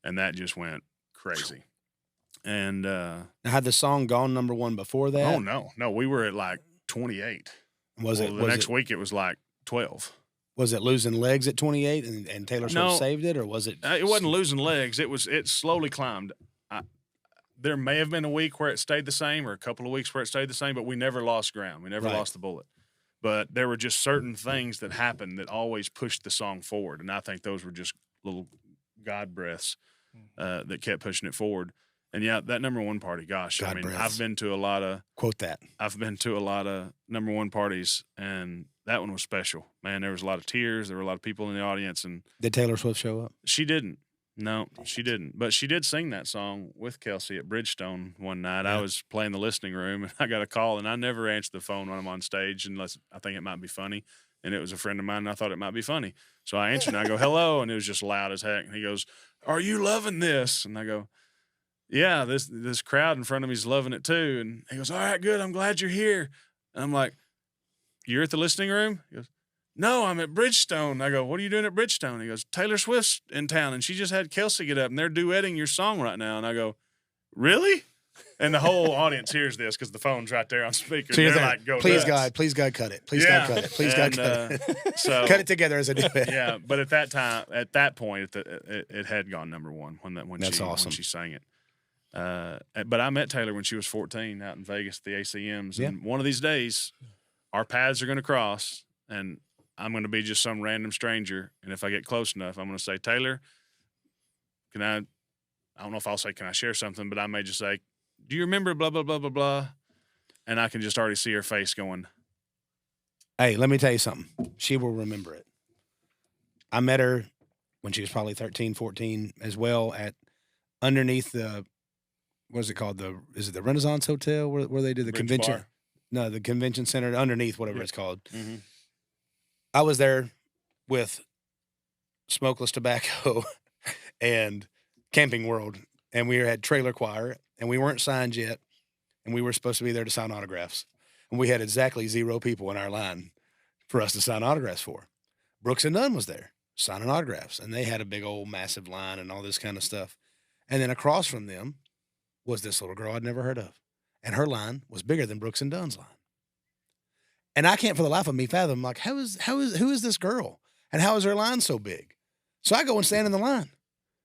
And that just went crazy. And now, had the song gone number one before that? Oh, no, we were at like 28. The next week it was like 12. Was it losing legs at 28 and Taylor Swift saved it, or was it? It wasn't losing legs. It slowly climbed. There may have been a week where it stayed the same, or a couple of weeks where it stayed the same, but we never lost ground. We never lost the bullet. But there were just certain things that happened that always pushed the song forward, and I think those were just little God breaths that kept pushing it forward. And yeah, that number one party, gosh, God breaths. I've been to a lot of quote that. I've been to a lot of number one parties, and that one was special. Man, there was a lot of tears. There were a lot of people in the audience, and did Taylor Swift show up? She didn't. No, she didn't. But she did sing that song with Kelsey at Bridgestone one night. Yeah. I was playing the listening room, and I got a call, and I never answer the phone when I'm on stage unless I think it might be funny. And it was a friend of mine, and I thought it might be funny. So I answered, and I go, hello, and it was just loud as heck. And he goes, are you loving this? And I go, yeah, this crowd in front of me is loving it too. And he goes, all right, good. I'm glad you're here. And I'm like, you're at the listening room? He goes, no, I'm at Bridgestone. I go, what are you doing at Bridgestone? He goes, Taylor Swift's in town, and she just had Kelsey get up, and they're duetting your song right now. And I go, really? And the whole audience hears this because the phone's right there on speaker. So they're like, go please, nuts. God, cut it. Please, God, cut it. Please, God, cut it. So cut it together as a duet. Yeah, but at that point, it had gone number one when she sang it. But I met Taylor when she was 14 out in Vegas at the ACMs. Yeah. And one of these days, our paths are going to cross, and I'm going to be just some random stranger. And if I get close enough, I'm going to say, Taylor, I don't know if I'll say, can I share something? But I may just say, do you remember blah, blah, blah, blah, blah? And I can just already see her face going, hey, let me tell you something. She will remember it. I met her when she was probably 13, 14 as well at underneath the, what is it called? Is it the Renaissance Hotel where they do the Bridge convention? Bar. No, the convention center underneath, whatever it's called. Mm-hmm. I was there with Smokeless Tobacco and Camping World, and we had Trailer Choir, and we weren't signed yet, and we were supposed to be there to sign autographs. And we had exactly 0 people in our line for us to sign autographs for. Brooks and Dunn was there signing autographs, and they had a big old massive line and all this kind of stuff. And then across from them was this little girl I'd never heard of, and her line was bigger than Brooks and Dunn's line. And I can't for the life of me fathom, like, who is this girl? And how is her line so big? So I go and stand in the line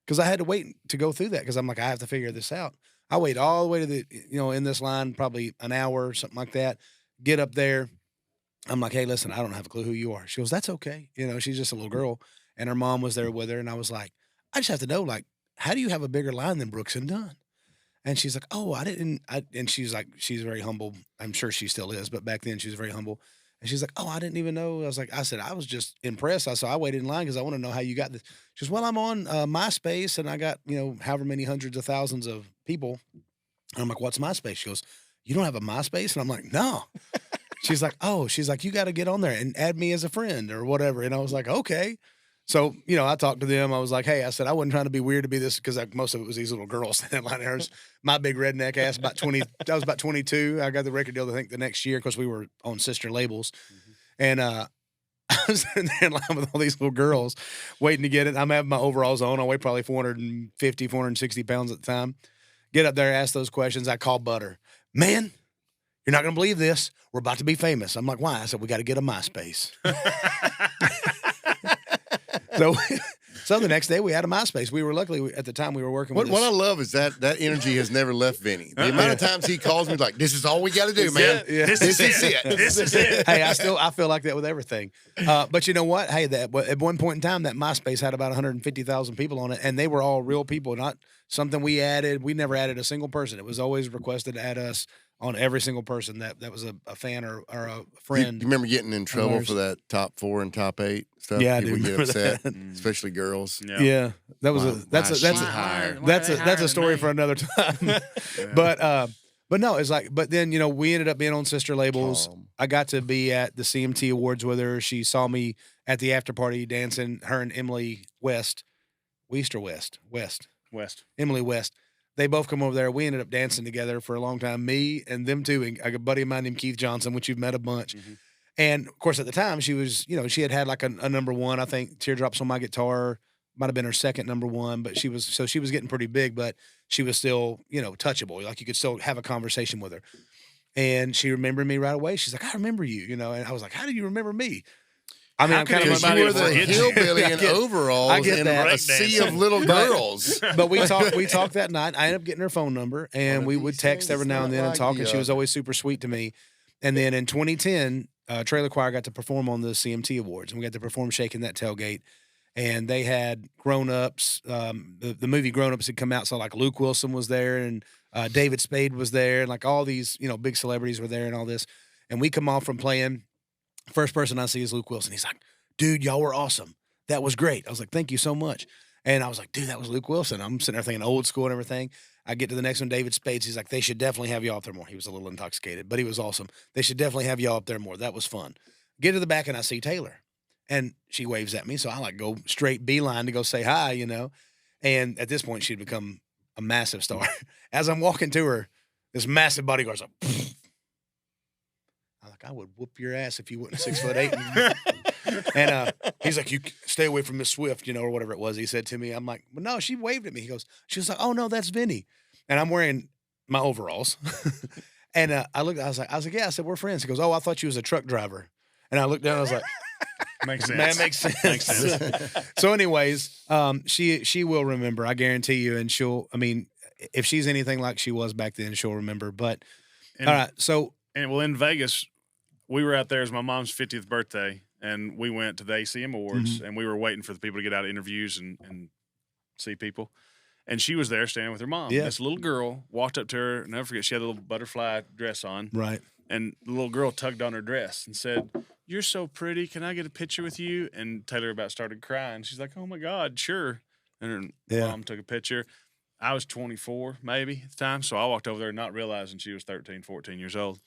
because I had to wait to go through that because I'm like, I have to figure this out. I wait all the way to the, in this line, probably an hour or something like that. Get up there. I'm like, hey, listen, I don't have a clue who you are. She goes, that's okay. She's just a little girl. And her mom was there with her. And I was like, I just have to know, like, how do you have a bigger line than Brooks and Dunn? And she's like, oh, and she's like, she's very humble. I'm sure she still is, but back then she was very humble. And she's like, oh, I didn't even know. I said, I was just impressed. I waited in line because I want to know how you got this. She goes, well, I'm on MySpace and I got, however many hundreds of thousands of people. And I'm like, what's MySpace? She goes, you don't have a MySpace? And I'm like, no. She's like, you got to get on there and add me as a friend or whatever. And I was like, okay. So, I talked to them. I was like, hey, I said, I wasn't trying to be weird to be this because most of it was these little girls in line there. My big redneck ass, about 20. I was about 22. I got the record deal, I think, the next year because we were on sister labels. Mm-hmm. And I was sitting there in line with all these little girls waiting to get it. I'm having my overalls on. I weigh probably 450, 460 pounds at the time. Get up there, ask those questions. I call Butter. Man, you're not going to believe this. We're about to be famous. I'm like, why? I said, we got to get a MySpace. So the next day we had a MySpace. We were luckily at the time we were working with what I love is that energy has never left Vinny. The amount of times he calls me like, this is all we got to do, man. Yeah. This is it. This is it. Hey, I feel like that with everything. But you know what? Hey, at one point in time, that MySpace had about 150,000 people on it, and they were all real people, not something we added. We never added a single person. It was always requested to add us on every single person that was a fan or a You friend. remember getting in trouble ours. for that top 4 and top 8 stuff? Yeah, I People do would get remember upset, that. especially girls. Yeah, that was Why- that's why a she that's a higher? that's a story for another time. But no, it's like, but then, we ended up being on sister labels. Tom. I got to be at the CMT Awards with her. She saw me at the after party dancing, her and Emily West, Emily West. They both come over there. We ended up dancing together for a long time. Me and them two, and a buddy of mine named Keith Johnson, which you've met a bunch. And of course, at the time, she was, she had like a number one. I think Teardrops on My Guitar might have been her second number one, but she was getting pretty big, but she was still, touchable. Like you could still have a conversation with her. And she remembered me right away. She's like, I remember you, and I was like, how do you remember me? I mean, How I'm could kind of anybody You were the forget you? hillbilly in overalls I get in that. a sea of little girls. But we talked that night. I ended up getting her phone number, and we would text every now and then and talk, and she was always super sweet to me. And then in 2010, Trailer Choir got to perform on the CMT Awards, and we got to perform Shaking That Tailgate. And they had Grown Ups. The movie Grown Ups had come out, so like Luke Wilson was there, and David Spade was there, and like all these big celebrities were there, and all this. And we come off from playing. First person I see is Luke Wilson. He's like, dude, y'all were awesome. That was great. I was like, thank you so much. And I was like, dude, that was Luke Wilson. I'm sitting there thinking old school and everything. I get to the next one, David Spades. He's like, they should definitely have y'all up there more. He was a little intoxicated, but he was awesome. They should definitely have y'all up there more. That was fun. Get to the back and I see Taylor. And she waves at me. So I like go straight beeline to go say hi, And at this point, she'd become a massive star. As I'm walking to her, this massive bodyguard's like, pfft. I'm like, I would whoop your ass if you wasn't 6'8". And he's like, you stay away from Miss Swift, or whatever it was he said to me. I'm like, well, no, she waved at me. She was like, oh no, that's Vinny. And I'm wearing my overalls. And I was like, yeah. I said, we're friends. He goes, oh, I thought you was a truck driver. And I looked down, I was like, Makes sense. man, makes sense. Makes sense. So anyways, she will remember, I guarantee you. And if she's anything like she was back then, she'll remember. But all right. So, in Vegas, we were out there as my mom's 50th birthday, and we went to the ACM Awards, and we were waiting for the people to get out of interviews and see people. And she was there standing with her mom. Yeah. This little girl walked up to her, never forget, she had a little butterfly dress on. right. And the little girl tugged on her dress and said, "You're so pretty. Can I get a picture with you?" And Taylor about started crying. She's like, "Oh, my God, sure." And her mom took a picture. I was 24 maybe at the time, so I walked over there not realizing she was 13, 14 years old.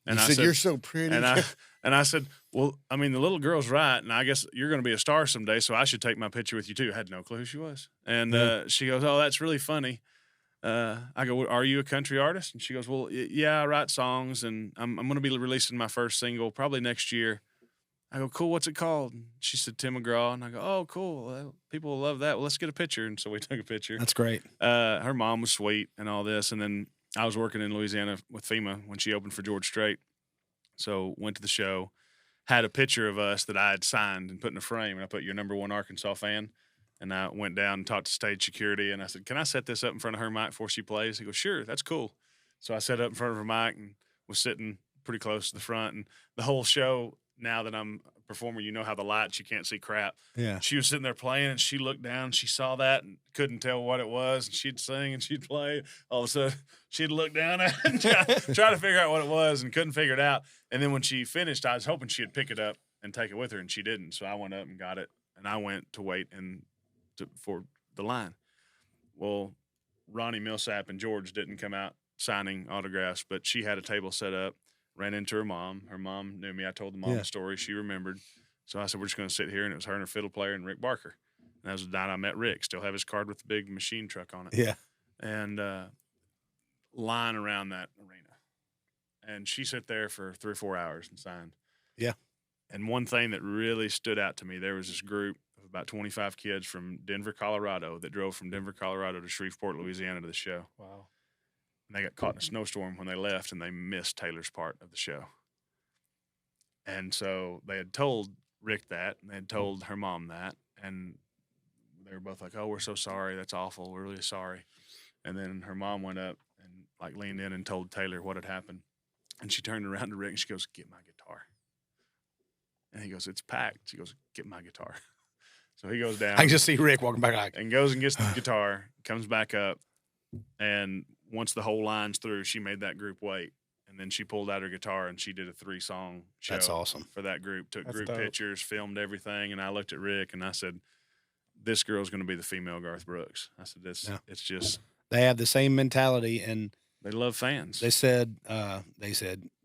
And I said, you're so pretty. And I said, well, I mean, the little girl's right, and I guess you're going to be a star someday, so I should take my picture with you too. I had no clue who she was. And she goes, "Oh, that's really funny." I go, "Are you a country artist?" And she goes, "Well, yeah, I write songs, and I'm going to be releasing my first single probably next year." I go, "Cool, what's it called?" And she said, "Tim McGraw." And I go, "Oh, cool. Well, people will love that. Well, let's get a picture." And so we took a picture. That's great. Her mom was sweet and all this. And then I was working in Louisiana with FEMA when she opened for George Strait. So went to the show, had a picture of us that I had signed and put in a frame. And I put "Your number one Arkansas fan." And I went down and talked to stage security. And I said, "Can I set this up in front of her mic before she plays?" He goes, "Sure, that's cool." So I set up in front of her mic and was sitting pretty close to the front. And the whole show, now that I'm a performer, you know how the lights, you can't see crap. Yeah. She was sitting there playing, and she looked down, and she saw that and couldn't tell what it was. And she'd sing and she'd play. All of a sudden, she'd look down at it and try to figure out what it was and couldn't figure it out. And then when she finished, I was hoping she'd pick it up and take it with her, and she didn't. So I went up and got it, and I went to wait for the line. Well, Ronnie Millsap and George didn't come out signing autographs, but she had a table set up. Ran into her mom. Her mom knew me. I told the mom the story. She remembered. So I said, "We're just going to sit here." And it was her and her fiddle player and Rick Barker. And that was the night I met Rick. Still have his card with the big machine truck on it. Yeah. And line around that arena. And she sat there for 3 or 4 hours and signed. Yeah. And one thing that really stood out to me, there was this group of about 25 kids from Denver, Colorado that drove from Denver, Colorado to Shreveport, Louisiana to the show. Wow. And they got caught in a snowstorm when they left, and they missed Taylor's part of the show. And so they had told Rick that, and they had told her mom that, and they were both like, "Oh, we're so sorry. That's awful. We're really sorry." And then her mom went up and like leaned in and told Taylor what had happened. And she turned around to Rick, and she goes, "Get my guitar." And he goes, "It's packed." She goes, "Get my guitar." So he goes down. I can just see Rick walking back like, and goes and gets the guitar, comes back up, and once the whole line's through, she made that group wait. And then she pulled out her guitar and she did a 3-song show. That's awesome. For that group. Took That's group dope. pictures, filmed everything. And I looked at Rick and I said, this girl's going to be the female Garth Brooks. I said, it's just. They have the same mentality, and they love fans. They said,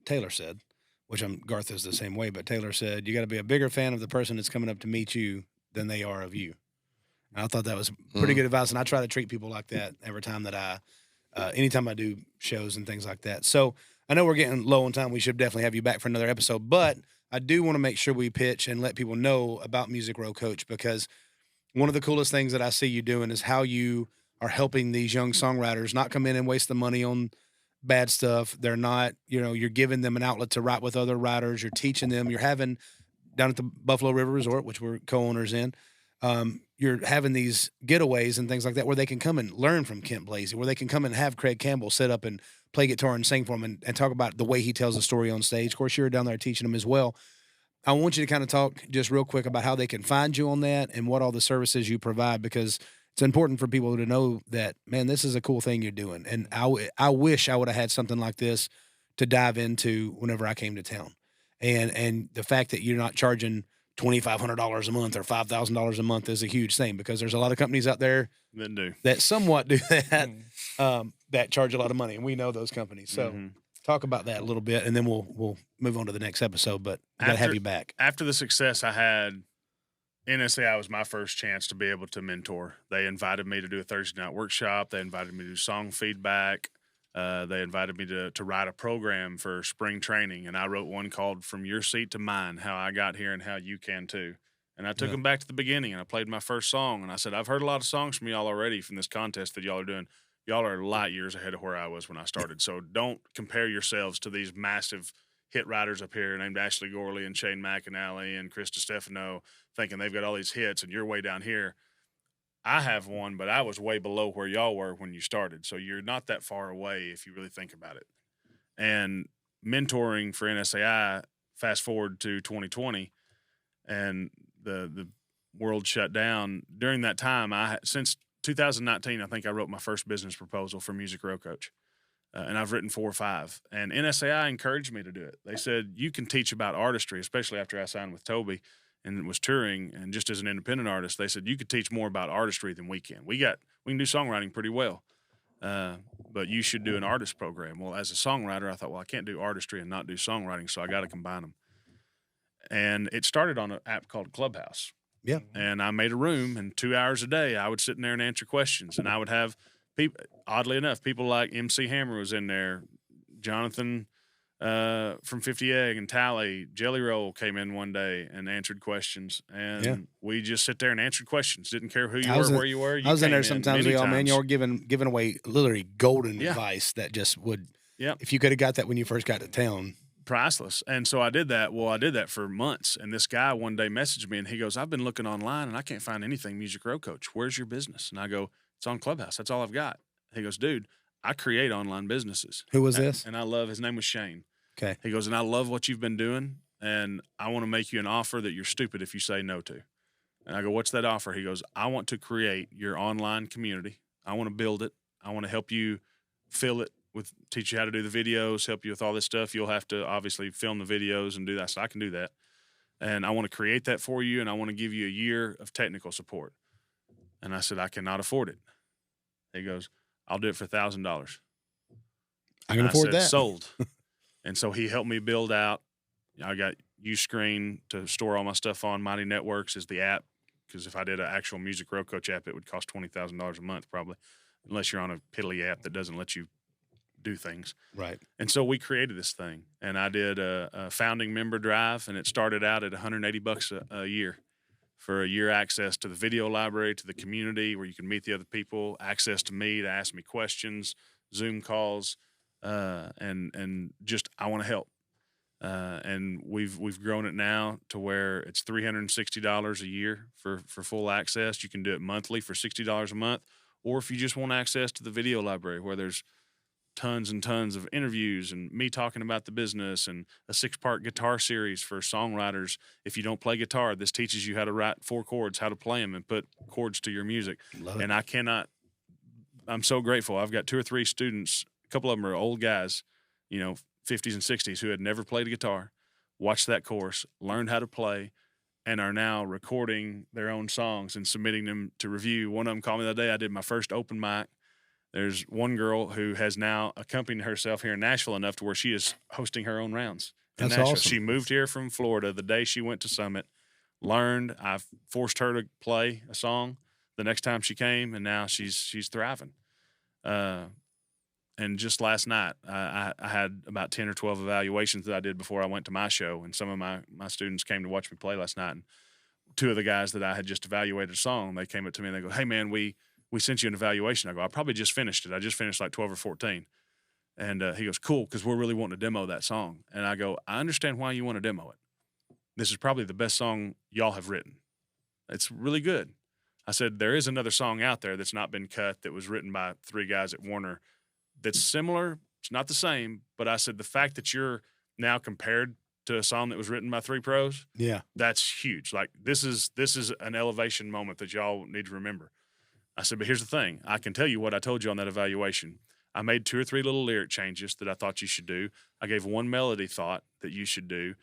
Taylor said, which Garth is the same way, but Taylor said, you got to be a bigger fan of the person that's coming up to meet you than they are of you. And I thought that was pretty good advice, and I try to treat people like that every time that anytime I do shows and things like that. So I know we're getting low on time. We should definitely have you back for another episode, but I do want to make sure we pitch and let people know about Music Row Coach, because one of the coolest things that I see you doing is how you are helping these young songwriters not come in and waste the money on bad stuff. They're not, you're giving them an outlet to write with other writers. You're teaching them. You're having down at the Buffalo River Resort, which we're co-owners in, you're having these getaways and things like that where they can come and learn from Kent Blasey, where they can come and have Craig Campbell sit up and play guitar and sing for them and talk about the way he tells the story on stage. Of course, you're down there teaching them as well. I want you to kind of talk just real quick about how they can find you on that and what all the services you provide, because it's important for people to know that, man, this is a cool thing you're doing. And I wish I would have had something like this to dive into whenever I came to town. And the fact that you're not charging $2,500 a month or $5,000 a month is a huge thing, because there's a lot of companies out there that somewhat do that, that charge a lot of money. And we know those companies. So talk about that a little bit, and then we'll move on to the next episode, but I got to have you back. After the success I had, NSAI was my first chance to be able to mentor. They invited me to do a Thursday night workshop. They invited me to do song feedback. They invited me to write a program for spring training, and I wrote one called From Your Seat to Mine, How I Got Here and How You Can Too. And I took them back to the beginning, and I played my first song, and I said, I've heard a lot of songs from y'all already from this contest that y'all are doing. Y'all are light years ahead of where I was when I started, so don't compare yourselves to these massive hit writers up here named Ashley Gorley and Shane McAnally and Chris DiStefano, thinking they've got all these hits and you're way down here. I have one, but I was way below where y'all were when you started. So you're not that far away if you really think about it. And mentoring for NSAI, fast forward to 2020, and the world shut down. During that time, since 2019, I think I wrote my first business proposal for Music Row Coach. And I've written 4 or 5. And NSAI encouraged me to do it. They said, you can teach about artistry, especially after I signed with Toby and was touring. And just as an independent artist, they said, you could teach more about artistry than we can. We can do songwriting pretty well, but you should do an artist program. Well, as a songwriter, I thought, well, I can't do artistry and not do songwriting, so I got to combine them. And it started on an app called Clubhouse. Yeah. And I made a room, and 2 hours a day, I would sit in there and answer questions. And I would have people, oddly enough, people like MC Hammer was in there, Jonathan from 50 Egg and Tally, Jelly Roll came in one day and answered questions, and we just sit there and answered questions. Didn't care who you were, where you were. I was in there sometimes. Y'all giving away literally golden advice that just would. Yeah. If you could have got that when you first got to town. Priceless. And so I did that. Well, I did that for months. And this guy one day messaged me and he goes, I've been looking online and I can't find anything Music Row Coach. Where's your business? And I go, it's on Clubhouse. That's all I've got. He goes, dude, I create online businesses. Who was this? And I love, his name was Shane. Okay. He goes, and I love what you've been doing. And I want to make you an offer that you're stupid if you say no to. And I go, what's that offer? He goes, I want to create your online community. I want to build it. I want to help you fill it with, teach you how to do the videos, help you with all this stuff. You'll have to obviously film the videos and do that. So I can do that. And I want to create that for you. And I want to give you a year of technical support. And I said, I cannot afford it. He goes, I'll do it for $1,000. I can afford that. Sold. And so he helped me build out. I got Uscreen to store all my stuff on. Mighty Networks is the app, because if I did an actual Music Row Coach app, it would cost $20,000 a month probably, unless you're on a piddly app that doesn't let you do things. Right. And so we created this thing, and I did a founding member drive, and it started out at $180 a year for a year access to the video library, to the community where you can meet the other people, access to me to ask me questions, Zoom calls, and just I want to help. And we've grown it now to where it's $360 a year for full access. You can do it monthly for $60 a month, or if you just want access to the video library where there's tons and tons of interviews and me talking about the business and a 6-part guitar series for songwriters. If you don't play guitar, this teaches you how to write 4 chords, how to play them and put chords to your music. Love and it. I'm so grateful. I've got 2 or 3 students. A couple of them are old guys, 50s and 60s who had never played a guitar, watched that course, learned how to play, and are now recording their own songs and submitting them to review. One of them called me the other day. I did my first open mic. There's one girl who has now accompanied herself here in Nashville enough to where she is hosting her own rounds in That's Nashville. awesome. She moved here from Florida the day she went to Summit, learned. I forced her to play a song the next time she came, and now she's thriving. And just last night, I had about 10 or 12 evaluations that I did before I went to my show, and some of my students came to watch me play last night. And two of the guys that I had just evaluated a song, they came up to me and they go, "Hey, man, we sent you an evaluation." I go, "I probably just finished it. I just finished like 12 or 14. And he goes, "Cool, because we're really wanting to demo that song." And I go, "I understand why you want to demo it. This is probably the best song y'all have written. It's really good." I said, "There is another song out there that's not been cut that was written by 3 guys at Warner that's similar. It's not the same." But I said, the fact that you're now compared to a song that was written by 3 pros, Yeah. that's huge. Like, this is an elevation moment that y'all need to remember." I said, "But here's the thing. I can tell you what I told you on that evaluation. I made 2 or 3 little lyric changes that I thought you should do. I gave 1 melody thought that you should do.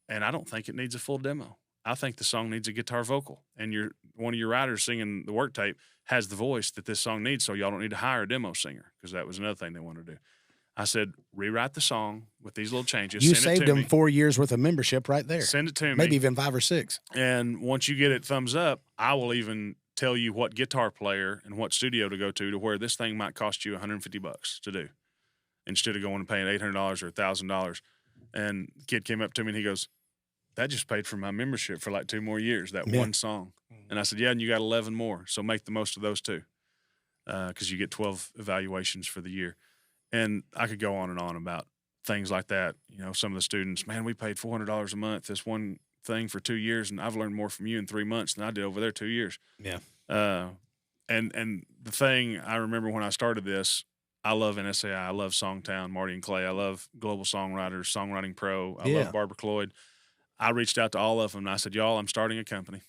And I don't think it needs a full demo. I think the song needs a guitar vocal. And one of your writers singing the work tape has the voice that this song needs, so y'all don't need to hire a demo singer," because that was another thing they wanted to do. I said, "Rewrite the song with these little changes. You send saved it to them me. 4 years worth of membership right there. Send it to me. Maybe even 5 or 6. And once you get it thumbs up, I will even tell you what guitar player and what studio to go to where this thing might cost you $150 to do, instead of going and paying $800 or $1,000. And the kid came up to me and he goes, "That just paid for my membership for like 2 more years, that Yeah. one song." And I said, "Yeah, and you got 11 more. So make the most of those 2, because you get 12 evaluations for the year." And I could go on and on about things like that. Some of the students, "Man, we paid $400 a month, this one thing for 2 years, and I've learned more from you in 3 months than I did over there 2 years." Yeah. And the thing I remember when I started this, I love NSAI, I love Songtown, Marty and Clay, I love Global Songwriters, Songwriting Pro, I Yeah. love Barbara Cloyd. I reached out to all of them and I said, "Y'all, I'm starting a company.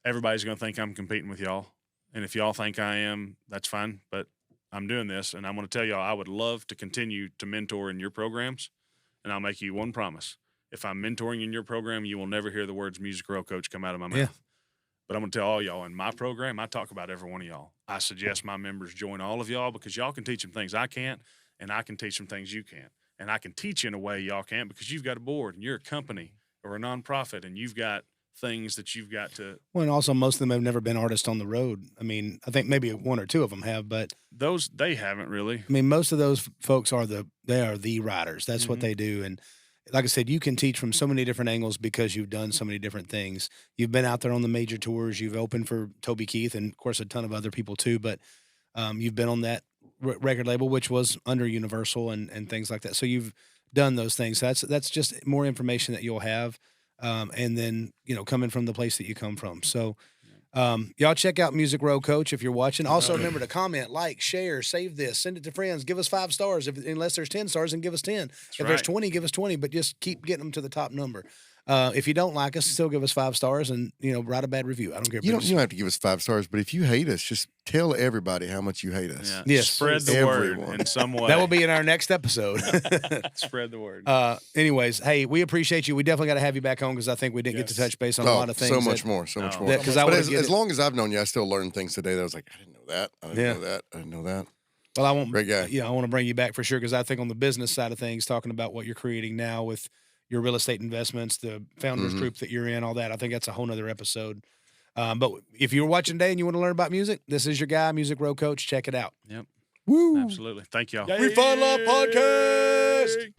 Everybody's going to think I'm competing with y'all. And if y'all think I am, that's fine. But I'm doing this, and I'm going to tell y'all I would love to continue to mentor in your programs. And I'll make you one promise. If I'm mentoring in your program, you will never hear the words Music Row Coach come out of my mouth. Yeah. But I'm going to tell all y'all, in my program, I talk about every one of y'all. I suggest my members join all of y'all because y'all can teach them things I can't, and I can teach them things you can't. And I can teach you in a way y'all can't because you've got a board, and you're a company or a nonprofit, and you've got things that you've got to." Well, and also most of them have never been artists on the road. I mean, I think maybe 1 or 2 of them have, but Those, they haven't really. I mean, most of those folks are the writers. That's what Mhm. they do. And like I said, you can teach from so many different angles because you've done so many different things. You've been out there on the major tours. You've opened for Toby Keith and, of course, a ton of other people too. But you've been on that record label, which was under Universal and things like that. So you've done those things. That's just more information that you'll have. And then, coming from the place that you come from. So y'all check out Music Row Coach if you're watching. Also, remember to comment, like, share, save this, send it to friends, give us 5 stars. Unless there's 10 stars, then give us 10. If there's right. 20, give us 20, but just keep getting them to the top number. If you don't like us, still give us 5 stars and, write a bad review. I don't care. You don't have to give us 5 stars, but if you hate us, just tell everybody how much you hate us. Yeah. Yes. Spread the Everyone. word in some way. That will be in our next episode. Spread the word. Anyways, hey, we appreciate you. We definitely got to have you back on because I think we didn't get to touch base on a lot of things. So much more. So much Oh. more. That- 'cause I But wanna as, get as it- long as I've known you, I still learned things today that I was like, I didn't know that. I didn't know that. I didn't know that. Well, I won't. Great guy. Yeah, I want to bring you back for sure because I think on the business side of things, talking about what you're creating now with your real estate investments, the founders Mhm. group that you're in, all that, I think that's a whole nother episode. But if you're watching today and you want to learn about music, this is your guy, Music Row Coach. Check it out. Yep. Woo! Absolutely. Thank y'all. We Find Love Podcast.